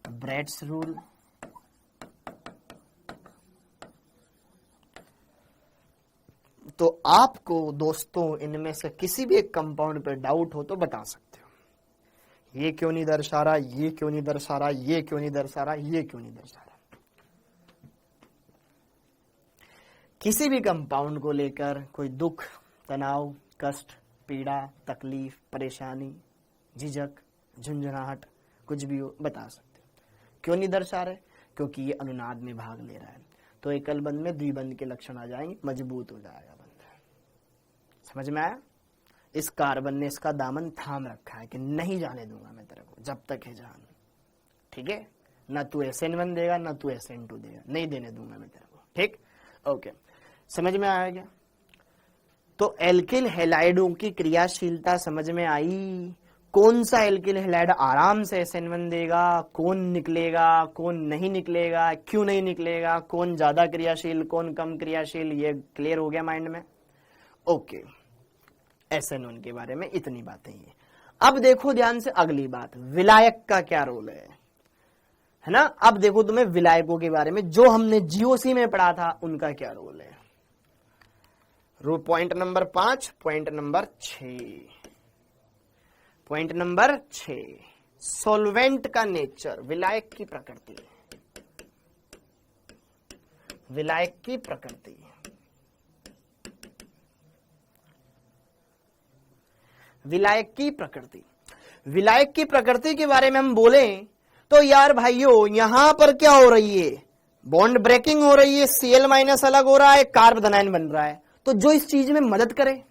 Bredt's rule. तो आपको दोस्तों इनमें से किसी भी एक कंपाउंड पे डाउट हो तो बता सकते हो, ये क्यों नहीं दर्शा रहा, ये क्यों नहीं दर्शा रहा, ये क्यों नहीं दर्शा रहा, ये क्यों नहीं दर्शा रहा। किसी भी कंपाउंड को लेकर कोई दुख, तनाव, कष्ट, पीड़ा, तकलीफ, परेशानी, झिझक, झुंझुनाहट कुछ भी हो बता सकते हो। क्यों नहीं दर्शा रहे? क्योंकि ये अनुनाद में भाग ले रहा है। तो एकल बंध में द्विबंध के लक्षण आ जाएंगे, मजबूत हो जाएगा बंध। समझ में आया? इस कार्बन ने इसका दामन थाम रखा है कि नहीं जाने दूंगा मैं तेरे को जब तक है जान। ठीक है, ना तू SN1 देगा ना तू SN2 देगा, नहीं देने दूंगा मैं तेरे को। ठीक, ओके, समझ में आया क्या? तो एल्किल हैलाइडों की क्रियाशीलता समझ में आई। कौन सा एल्किल हैलाइड आराम से SN1 देगा, कौन निकलेगा, कौन नहीं निकलेगा, क्यों नहीं निकलेगा, कौन ज्यादा क्रियाशील, कौन कम क्रियाशील, ये क्लियर हो गया माइंड में? ओके, SN1 के बारे में इतनी बातें ही। अब देखो ध्यान से अगली बात, विलायक का क्या रोल है ना। अब देखो तुम्हें विलायकों के बारे में जो हमने GOC में पढ़ा था उनका क्या रोल है। Point number 5, point number 6, point number 6, solvent का नेचर, विलायक की प्रकृति, विलायक की प्रकृति। विलायक की प्रकृति, विलायक की प्रकृति के बारे में हम बोलें तो यार भाइयों यहां पर क्या हो रही है, बॉन्ड ब्रेकिंग हो रही है, Cl- अलग हो रहा है, कार्ब धनायन बन रहा है। तो जो इस चीज में मदद करे,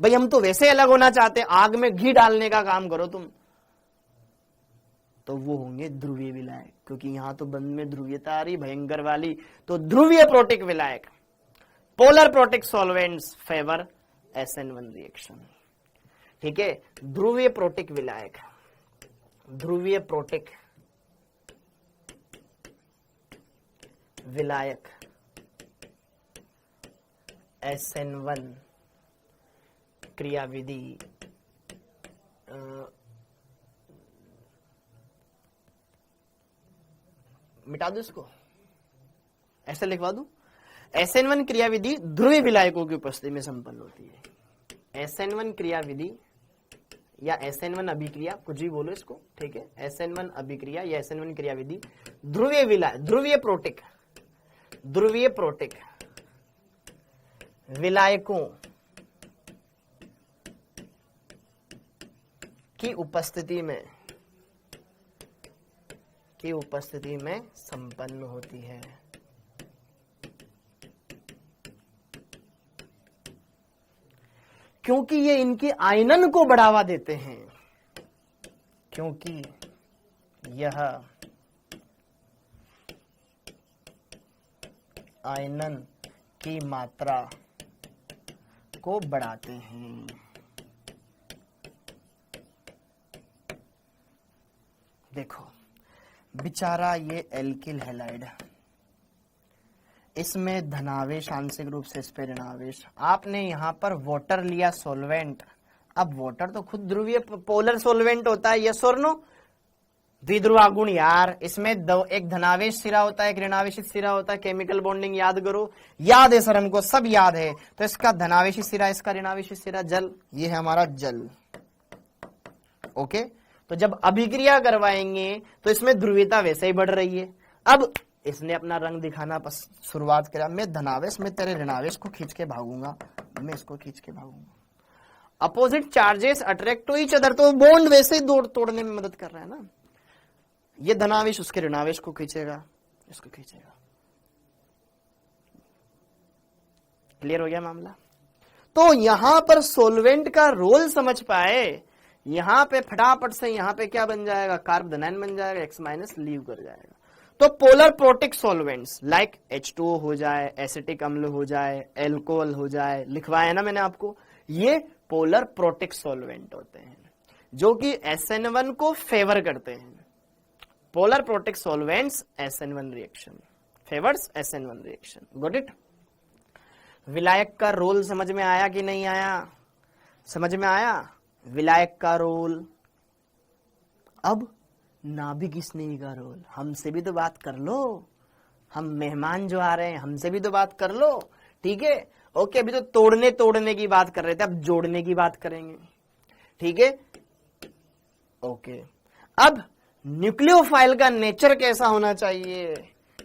भाई हम तो वैसे अलग होना चाहते हैं, आग में घी डालने का काम करो तुम, तो वो होंगे ध्रुवीय विलायक, क्योंकि यहां तो बंध में ध्रुवीयता आ रही भयंकर वाली। तो ध्रुवीय प्रोटिक विलायक, polar protic solvents favour SN1 reaction. ठीक है, ध्रुवीय प्रोटिक विलायक, ध्रुवीय प्रोटिक विलायक SN1 क्रियाविधि मिटा दो इसको, ऐसे लिखवा दूं। SN1 क्रियाविधि ध्रुवीय विलायकों की उपस्थिति में संपन्न होती है। SN1 क्रियाविधि या SN1 अभिक्रिया, कुछ भी बोलो इसको, ठीक है। SN1 अभिक्रिया या SN1 क्रियाविधि ध्रुवीय विलायक, ध्रुवीय प्रोटिक, ध्रुवीय प्रोटिक विलायकों की उपस्थिति में संपन्न होती है। क्योंकि ये इनके आयनन को बढ़ावा देते हैं, क्योंकि यह आयनन की मात्रा को बढ़ाते हैं। देखो बेचारा ये एल्किल हैलाइड, इसमें धनावेश आंशिक रूप से इस पे ऋणावेश। आपने यहां पर वाटर लिया सॉल्वेंट, अब वाटर तो खुद ध्रुवीय पोलर सॉल्वेंट होता है, यस और नो, द्विध्रुव आगुण यार। इसमें एक धनावेश सिरा होता है, एक ऋणावेशी सिरा होता है। केमिकल बॉन्डिंग याद करो, याद है सर हमको, सब याद है। तो इसका धनावेशी सिरा, इसका ऋणावेशी सिरा जल, ये है हमारा जल। ओके, तो जब अभिक्रिया करवाएंगे तो इसमें ध्रुवीयता वैसे ही बढ़ रही है। अब इसने अपना रंग दिखाना शुरुआत करा, मैं धनावेश में तेरे ऋणावेश को खींच के भागूंगा, मैं इसको खींच के भागूंगा। Opposite charges attract to each other, तो बॉन्ड वैसे ही तोड़ने में मदद कर रहा है ना। ये धनावेश उसके ऋणावेश को खींचेगा, इसको खींचेगा। क्लियर हो गया मामला? तो यहां पर सोलवेंट का रोल समझ पाए, यहां पे फटाफट से यहां पे क्या बन जाएगा, कार्ब धनायन बन जाएगा, X- लीव कर जाएगा। तो polar protic solvents like H2O हो जाए, एसिटिक अम्ल हो जाए, एल्कोहल हो जाए, लिखवाया ना मैंने आपको, ये पोलर प्रोटिक सॉल्वेंट होते हैं जो कि SN1 को फेवर करते हैं। Polar protic solvents SN1 reaction favours SN1 reaction. Got it? विलायक का रोल समझ में आया कि नहीं आया? समझ में आया? विलायक का रोल अब नाभिक स्नेही का रोल, हमसे भी तो बात कर लो, हम मेहमान जो आ रहे हैं हमसे भी तो बात कर लो, ठीक है। ओके, अभी तो तोड़ने की बात कर रहे थे, अब जोड़ने की बात करेंगे, ठीक है। ओके, अब न्यूक्लियोफाइल का नेचर कैसा होना चाहिए,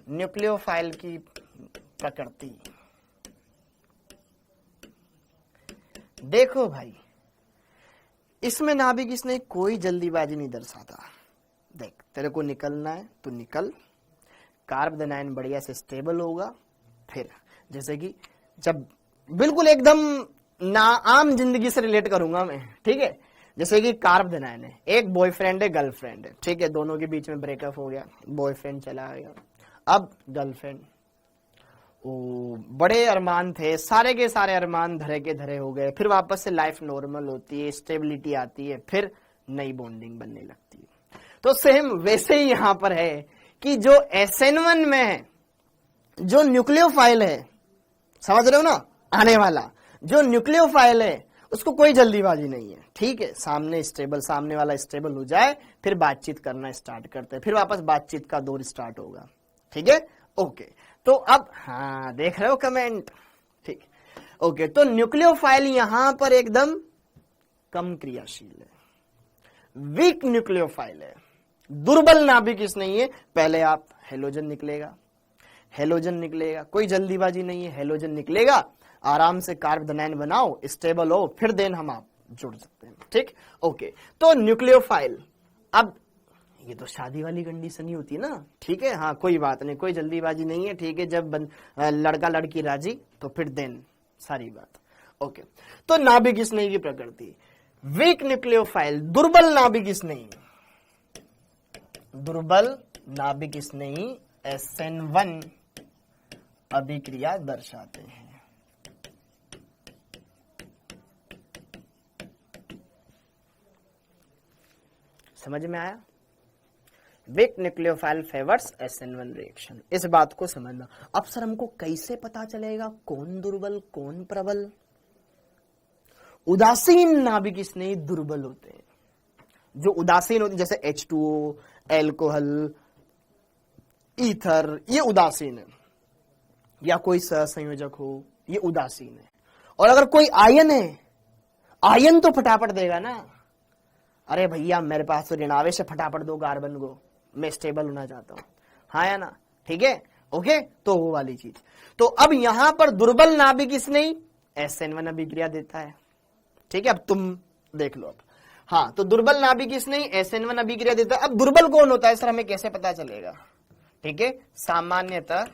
न्यूक्लियोफाइल की प्रकृति। देखो भाई, इसमें नाभिक इसने कोई जल्दीबाजी नहीं दर्शाता। देख, तेरे को निकलना है तो निकल, कार्बोनाइन बढ़िया से स्टेबल होगा। फिर जैसे कि जब बिल्कुल एकदम ना आम जिंदगी से रिलेट करूंगा मैं, ठीक है। जैसे कि कार्बोनाइन है, एक बॉयफ्रेंड है गर्लफ्रेंड है, ठीक है, दोनों के बीच में ब्रेकअप हो गया, बॉयफ्रेंड चला गया, अब गर्लफ्रेंड, ओ बड़े अरमान थे, सारे के सारे अरमान धरे के धरे हो गए, फिर वापस से लाइफ नॉर्मल होती है, स्टेबिलिटी आती है, फिर नई बॉन्डिंग बनने लगती है। तो सेम वैसे ही यहां पर है कि जो SN1 में है, जो न्यूक्लियोफाइल है, समझ रहे हो ना, आने वाला जो न्यूक्लियोफाइल है उसको कोई जल्दीबाजी नहीं है, ठीक है। सामने वाला स्टेबल हो जाए, फिर बातचीत करना स्टार्ट करते हैं, फिर वापस बातचीत का दौर स्टार्ट होगा, ठीक है। ओके, तो अब हाँ देख रहे हो कमेंट, ठीक। ओके, तो न्यूक्लियोफाइल यहां पर एकदम कम क्रियाशील है, वीक न्यूक्लियोफाइल है, दुर्बल नाभिक इस नहीं है। पहले आप हेलोजन निकलेगा, कोई जल्दीबाजी नहीं है, हेलोजन निकलेगा, आराम से कार्बोनाइन बनाओ, स्टेबल हो, फिर देन हम आप जुड़ सकते हैं, ठीक। ओके, तो न्यूक्लियोफाइल, अब ये तो शादी वाली कंडीशन ही होती है ना, ठीक है। हाँ, कोई बात नहीं, कोई जल्दीबाजी नहीं है, ठीक है। जब लड़का लड़की राजी तो फिर देन सारी बात। ओके, तो नाभिक स्नेही की प्रकृति, वीक न्यूक्लियोफाइल, दुर्बल नाभिक स्नेही, दुर्बल नाभिक स्नेही SN1 अभिक्रिया दर्शाते हैं। समझ में आया? Weak nucleophile favours SN1 reaction, इस बात को समझना। अब सर हमको कैसे पता चलेगा कौन दुर्बल कौन प्रबल? उदासीन नाभिक स्नेही दुर्बल होते हैं, जो उदासीन होते हैं, जैसे H2O, एल्कोहल, ईथर, ये उदासीन है, या कोई सहसंयोजक हो, ये उदासीन है। और अगर कोई आयन है, आयन तो फटाफट देगा ना, अरे भैया मेरे पास तो ऋणावेश है, फटाफट दो कार्बन को, मैं स्टेबल होना चाहता हूं, हाँ या ना, ठीक है। ओके, तो वो वाली चीज। तो अब यहां पर दुर्बल नाभिक स्नेही SN1 अभिक्रिया देता है, ठीक है। अब तुम देख लो अब, हाँ, तो दुर्बल नाभिक स्नेही SN1 अभिक्रिया देता है। अब दुर्बल कौन होता है सर, हमें कैसे पता चलेगा, ठीक है। सामान्यतः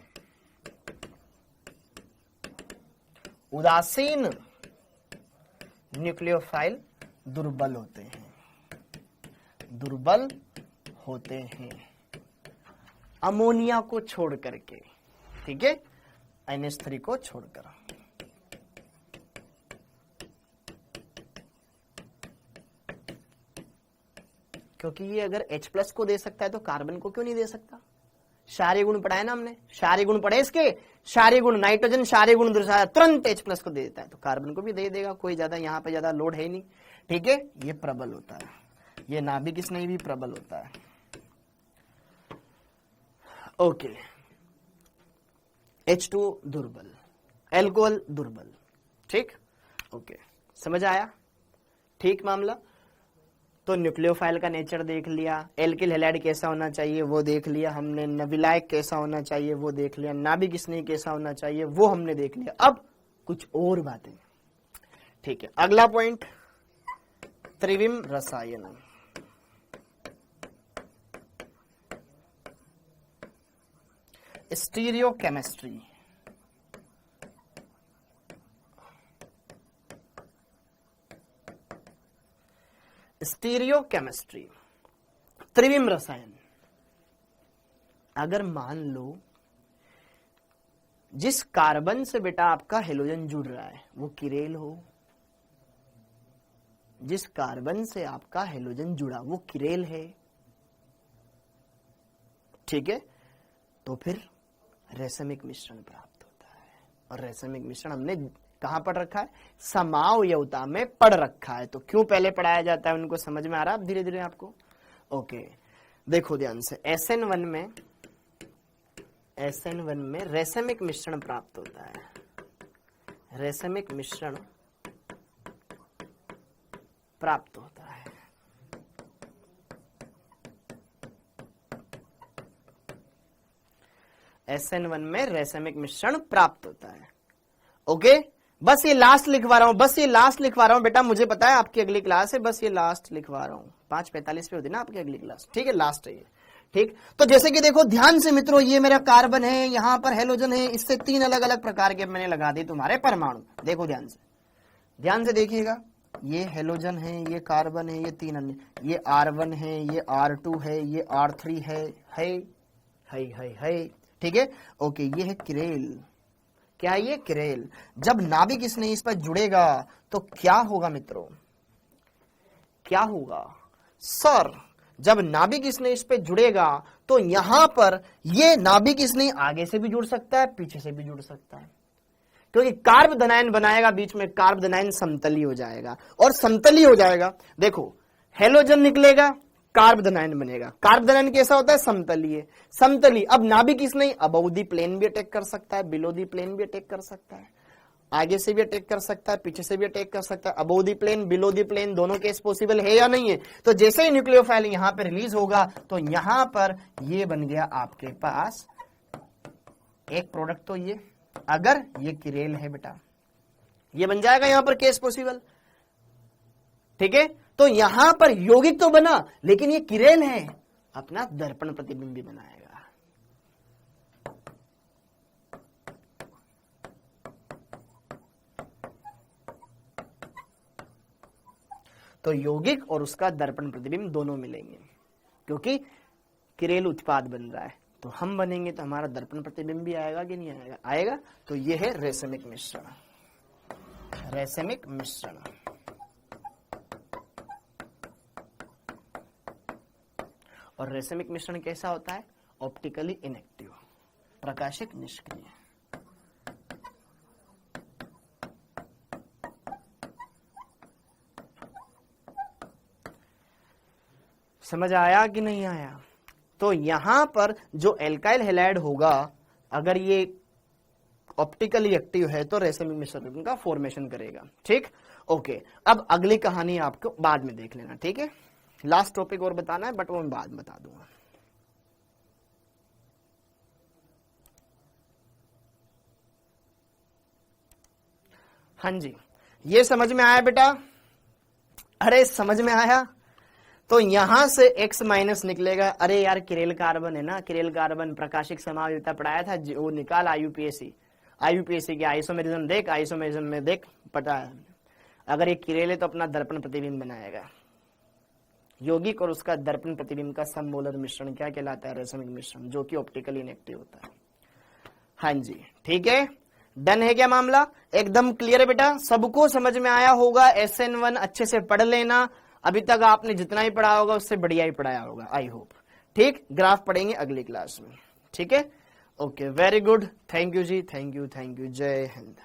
उदासीन न्यूक्लियोफाइल दुर्बल होते हैं, दुर्बल होते हैं अमोनिया को छोड़ करके, ठीक है, NH3 को छोड़कर। क्योंकि ये अगर H+ को दे सकता है तो कार्बन को क्यों नहीं दे सकता? क्षारीय गुण पढ़ा है ना हमने, क्षारीय गुण पढ़े इसके, क्षारीय गुण नाइट्रोजन क्षारीय गुण दर्शाया, तुरंत H+ को दे देता है, तो कार्बन को भी दे देगा, कोई ज्यादा यहाँ पे ज्यादा लोड है ही नहीं, ठीक है। ये प्रबल होता है, ये नाभिक स्नेही भी प्रबल होता है। ओके, H2O दुर्बल, एल्कोहल दुर्बल, ठीक। ओके, समझ आया, ठीक मामला। तो न्यूक्लियोफाइल का नेचर देख लिया, एल्किल हैलाइड कैसा होना चाहिए वो देख लिया हमने, नविलायक कैसा होना चाहिए वो देख लिया, नाभिक स्नेही कैसा होना चाहिए वो हमने देख लिया। अब कुछ और बातें, ठीक है। अगला पॉइंट, त्रिविम रसायन, स्टीरियोकेमिस्ट्री, स्टीरियोकेमिस्ट्री, त्रिविम रसायन। अगर मान लो जिस कार्बन से बेटा आपका हेलोजन जुड़ रहा है वो किरेल हो, जिस कार्बन से आपका हेलोजन जुड़ा वो किरेल है, ठीक है, तो फिर रेशमिक मिश्रण प्राप्त होता है। और रेशमिक मिश्रण हमने कहां पढ़ रखा है? समावयवता में पढ़ रखा है। तो क्यों पहले पढ़ाया जाता है उनको समझ में आ रहा है धीरे धीरे आपको? ओके, देखो ध्यान से, SN1 में रेशमिक मिश्रण प्राप्त होता है, रेशमिक मिश्रण प्राप्त होता है। SN1 में रेशमिक मिश्रण प्राप्त होता है। ओके, बस ये लास्ट लिखवा रहा हूं, बेटा मुझे पता है आपकी अगली क्लास है, बस ये लास्ट लिखवा रहा हूं, 5:45 पे होती ना आपकी अगली क्लास, ठीक है, लास्ट है ये, ठीक। तो जैसे कि देखो ध्यान से मित्रों, ये मेरा कार्बन है, यहां पर हेलोजन है, इससे 3 अलग अलग प्रकार के मैंने लगा दिए तुम्हारे परमाणु। देखो ध्यान से देखिएगा, ये हेलोजन है, ये कार्बन है, ये 3 अन्य, ये R1 है, ये R2 है, ये R3 है, ठीक है। ओके, ये है किरेल, क्या ये किरेल। जब नाभिक स्नेह पर जुड़ेगा तो क्या होगा मित्रों, क्या होगा सर, जब नाभिक स्नेह पे जुड़ेगा तो यहां पर ये नाभिक स्नेह आगे से भी जुड़ सकता है, पीछे से भी जुड़ सकता है, क्योंकि कार्बोदनायन बनाएगा बीच में, कार्बोदनायन समतली हो जाएगा, और समतली हो जाएगा, देखो हेलोजन निकलेगा, कार्बोदनायन बनेगा। कार्बोदनायन कैसा होता है, समतलीय, समतली। अब नाभिक स्नेह अबव द प्लेन भी अटैक कर सकता है, बिलो द प्लेन भी अटैक कर सकता है, आगे से भी अटैक कर सकता है, पीछे से भी अटैक कर सकता है, above the plane, below the plane, दोनों केस पॉसिबल है या नहीं है। तो जैसे ही न्यूक्लियोफाइल यहां पर रिलीज होगा तो यहां पर ये बन गया आपके पास एक प्रोडक्ट, तो ये अगर ये किरेल है बेटा, ये बन जाएगा यहां पर केस पॉसिबल, ठीक है। तो यहां पर यौगिक तो बना, लेकिन ये किरेल है, अपना दर्पण प्रतिबिंब भी बनाएगा। तो यौगिक और उसका दर्पण प्रतिबिंब दोनों मिलेंगे, क्योंकि किरेल उत्पाद बन रहा है, तो हम बनेंगे तो हमारा दर्पण प्रतिबिंब भी आएगा कि नहीं आएगा, आएगा। तो ये है रेशमिक मिश्रण, रेशमिक मिश्रण। और रेशमिक मिश्रण कैसा होता है, ऑप्टिकली इनएक्टिव, प्रकाशिक निष्क्रिय। समझ आया कि नहीं आया। तो यहां पर जो एल्काइल हैलाइड होगा, अगर ये ऑप्टिकली एक्टिव है तो रेशमिक मिश्रण का फॉर्मेशन करेगा, ठीक। ओके, अब अगली कहानी आपको बाद में देख लेना, ठीक है। लास्ट टॉपिक और बताना है, बट वो मैं बाद में बता दूंगा। हाँ जी, ये समझ में आया बेटा, अरे समझ में आया। तो यहां से X माइनस निकलेगा, अरे यार किरेल कार्बन है ना, किरेल कार्बन प्रकाशिक समायोजिता पढ़ाया था, वो निकाल आईयूपीएससी के आइसोमेरिज्म देख, आइसोमेरिज्म में देख पता है, अगर ये किरेल है तो अपना दर्पण प्रतिबिंब बनाएगा। यौगिक और उसका दर्पण प्रतिबिंब का सममोलर मिश्रण क्या कहलाता है, रेशमिक मिश्रण, जो कि ऑप्टिकली इनएक्टिव होता है। हाँ जी, ठीक है, डन है क्या मामला, एकदम क्लियर है बेटा, सबको समझ में आया होगा। SN1 अच्छे से पढ़ लेना, अभी तक आपने जितना ही पढ़ा होगा उससे बढ़िया ही पढ़ाया होगा, आई होप, ठीक। ग्राफ पढ़ेंगे अगली क्लास में, ठीक है। Okay, very good, thank you ji, thank you, जय हिंद।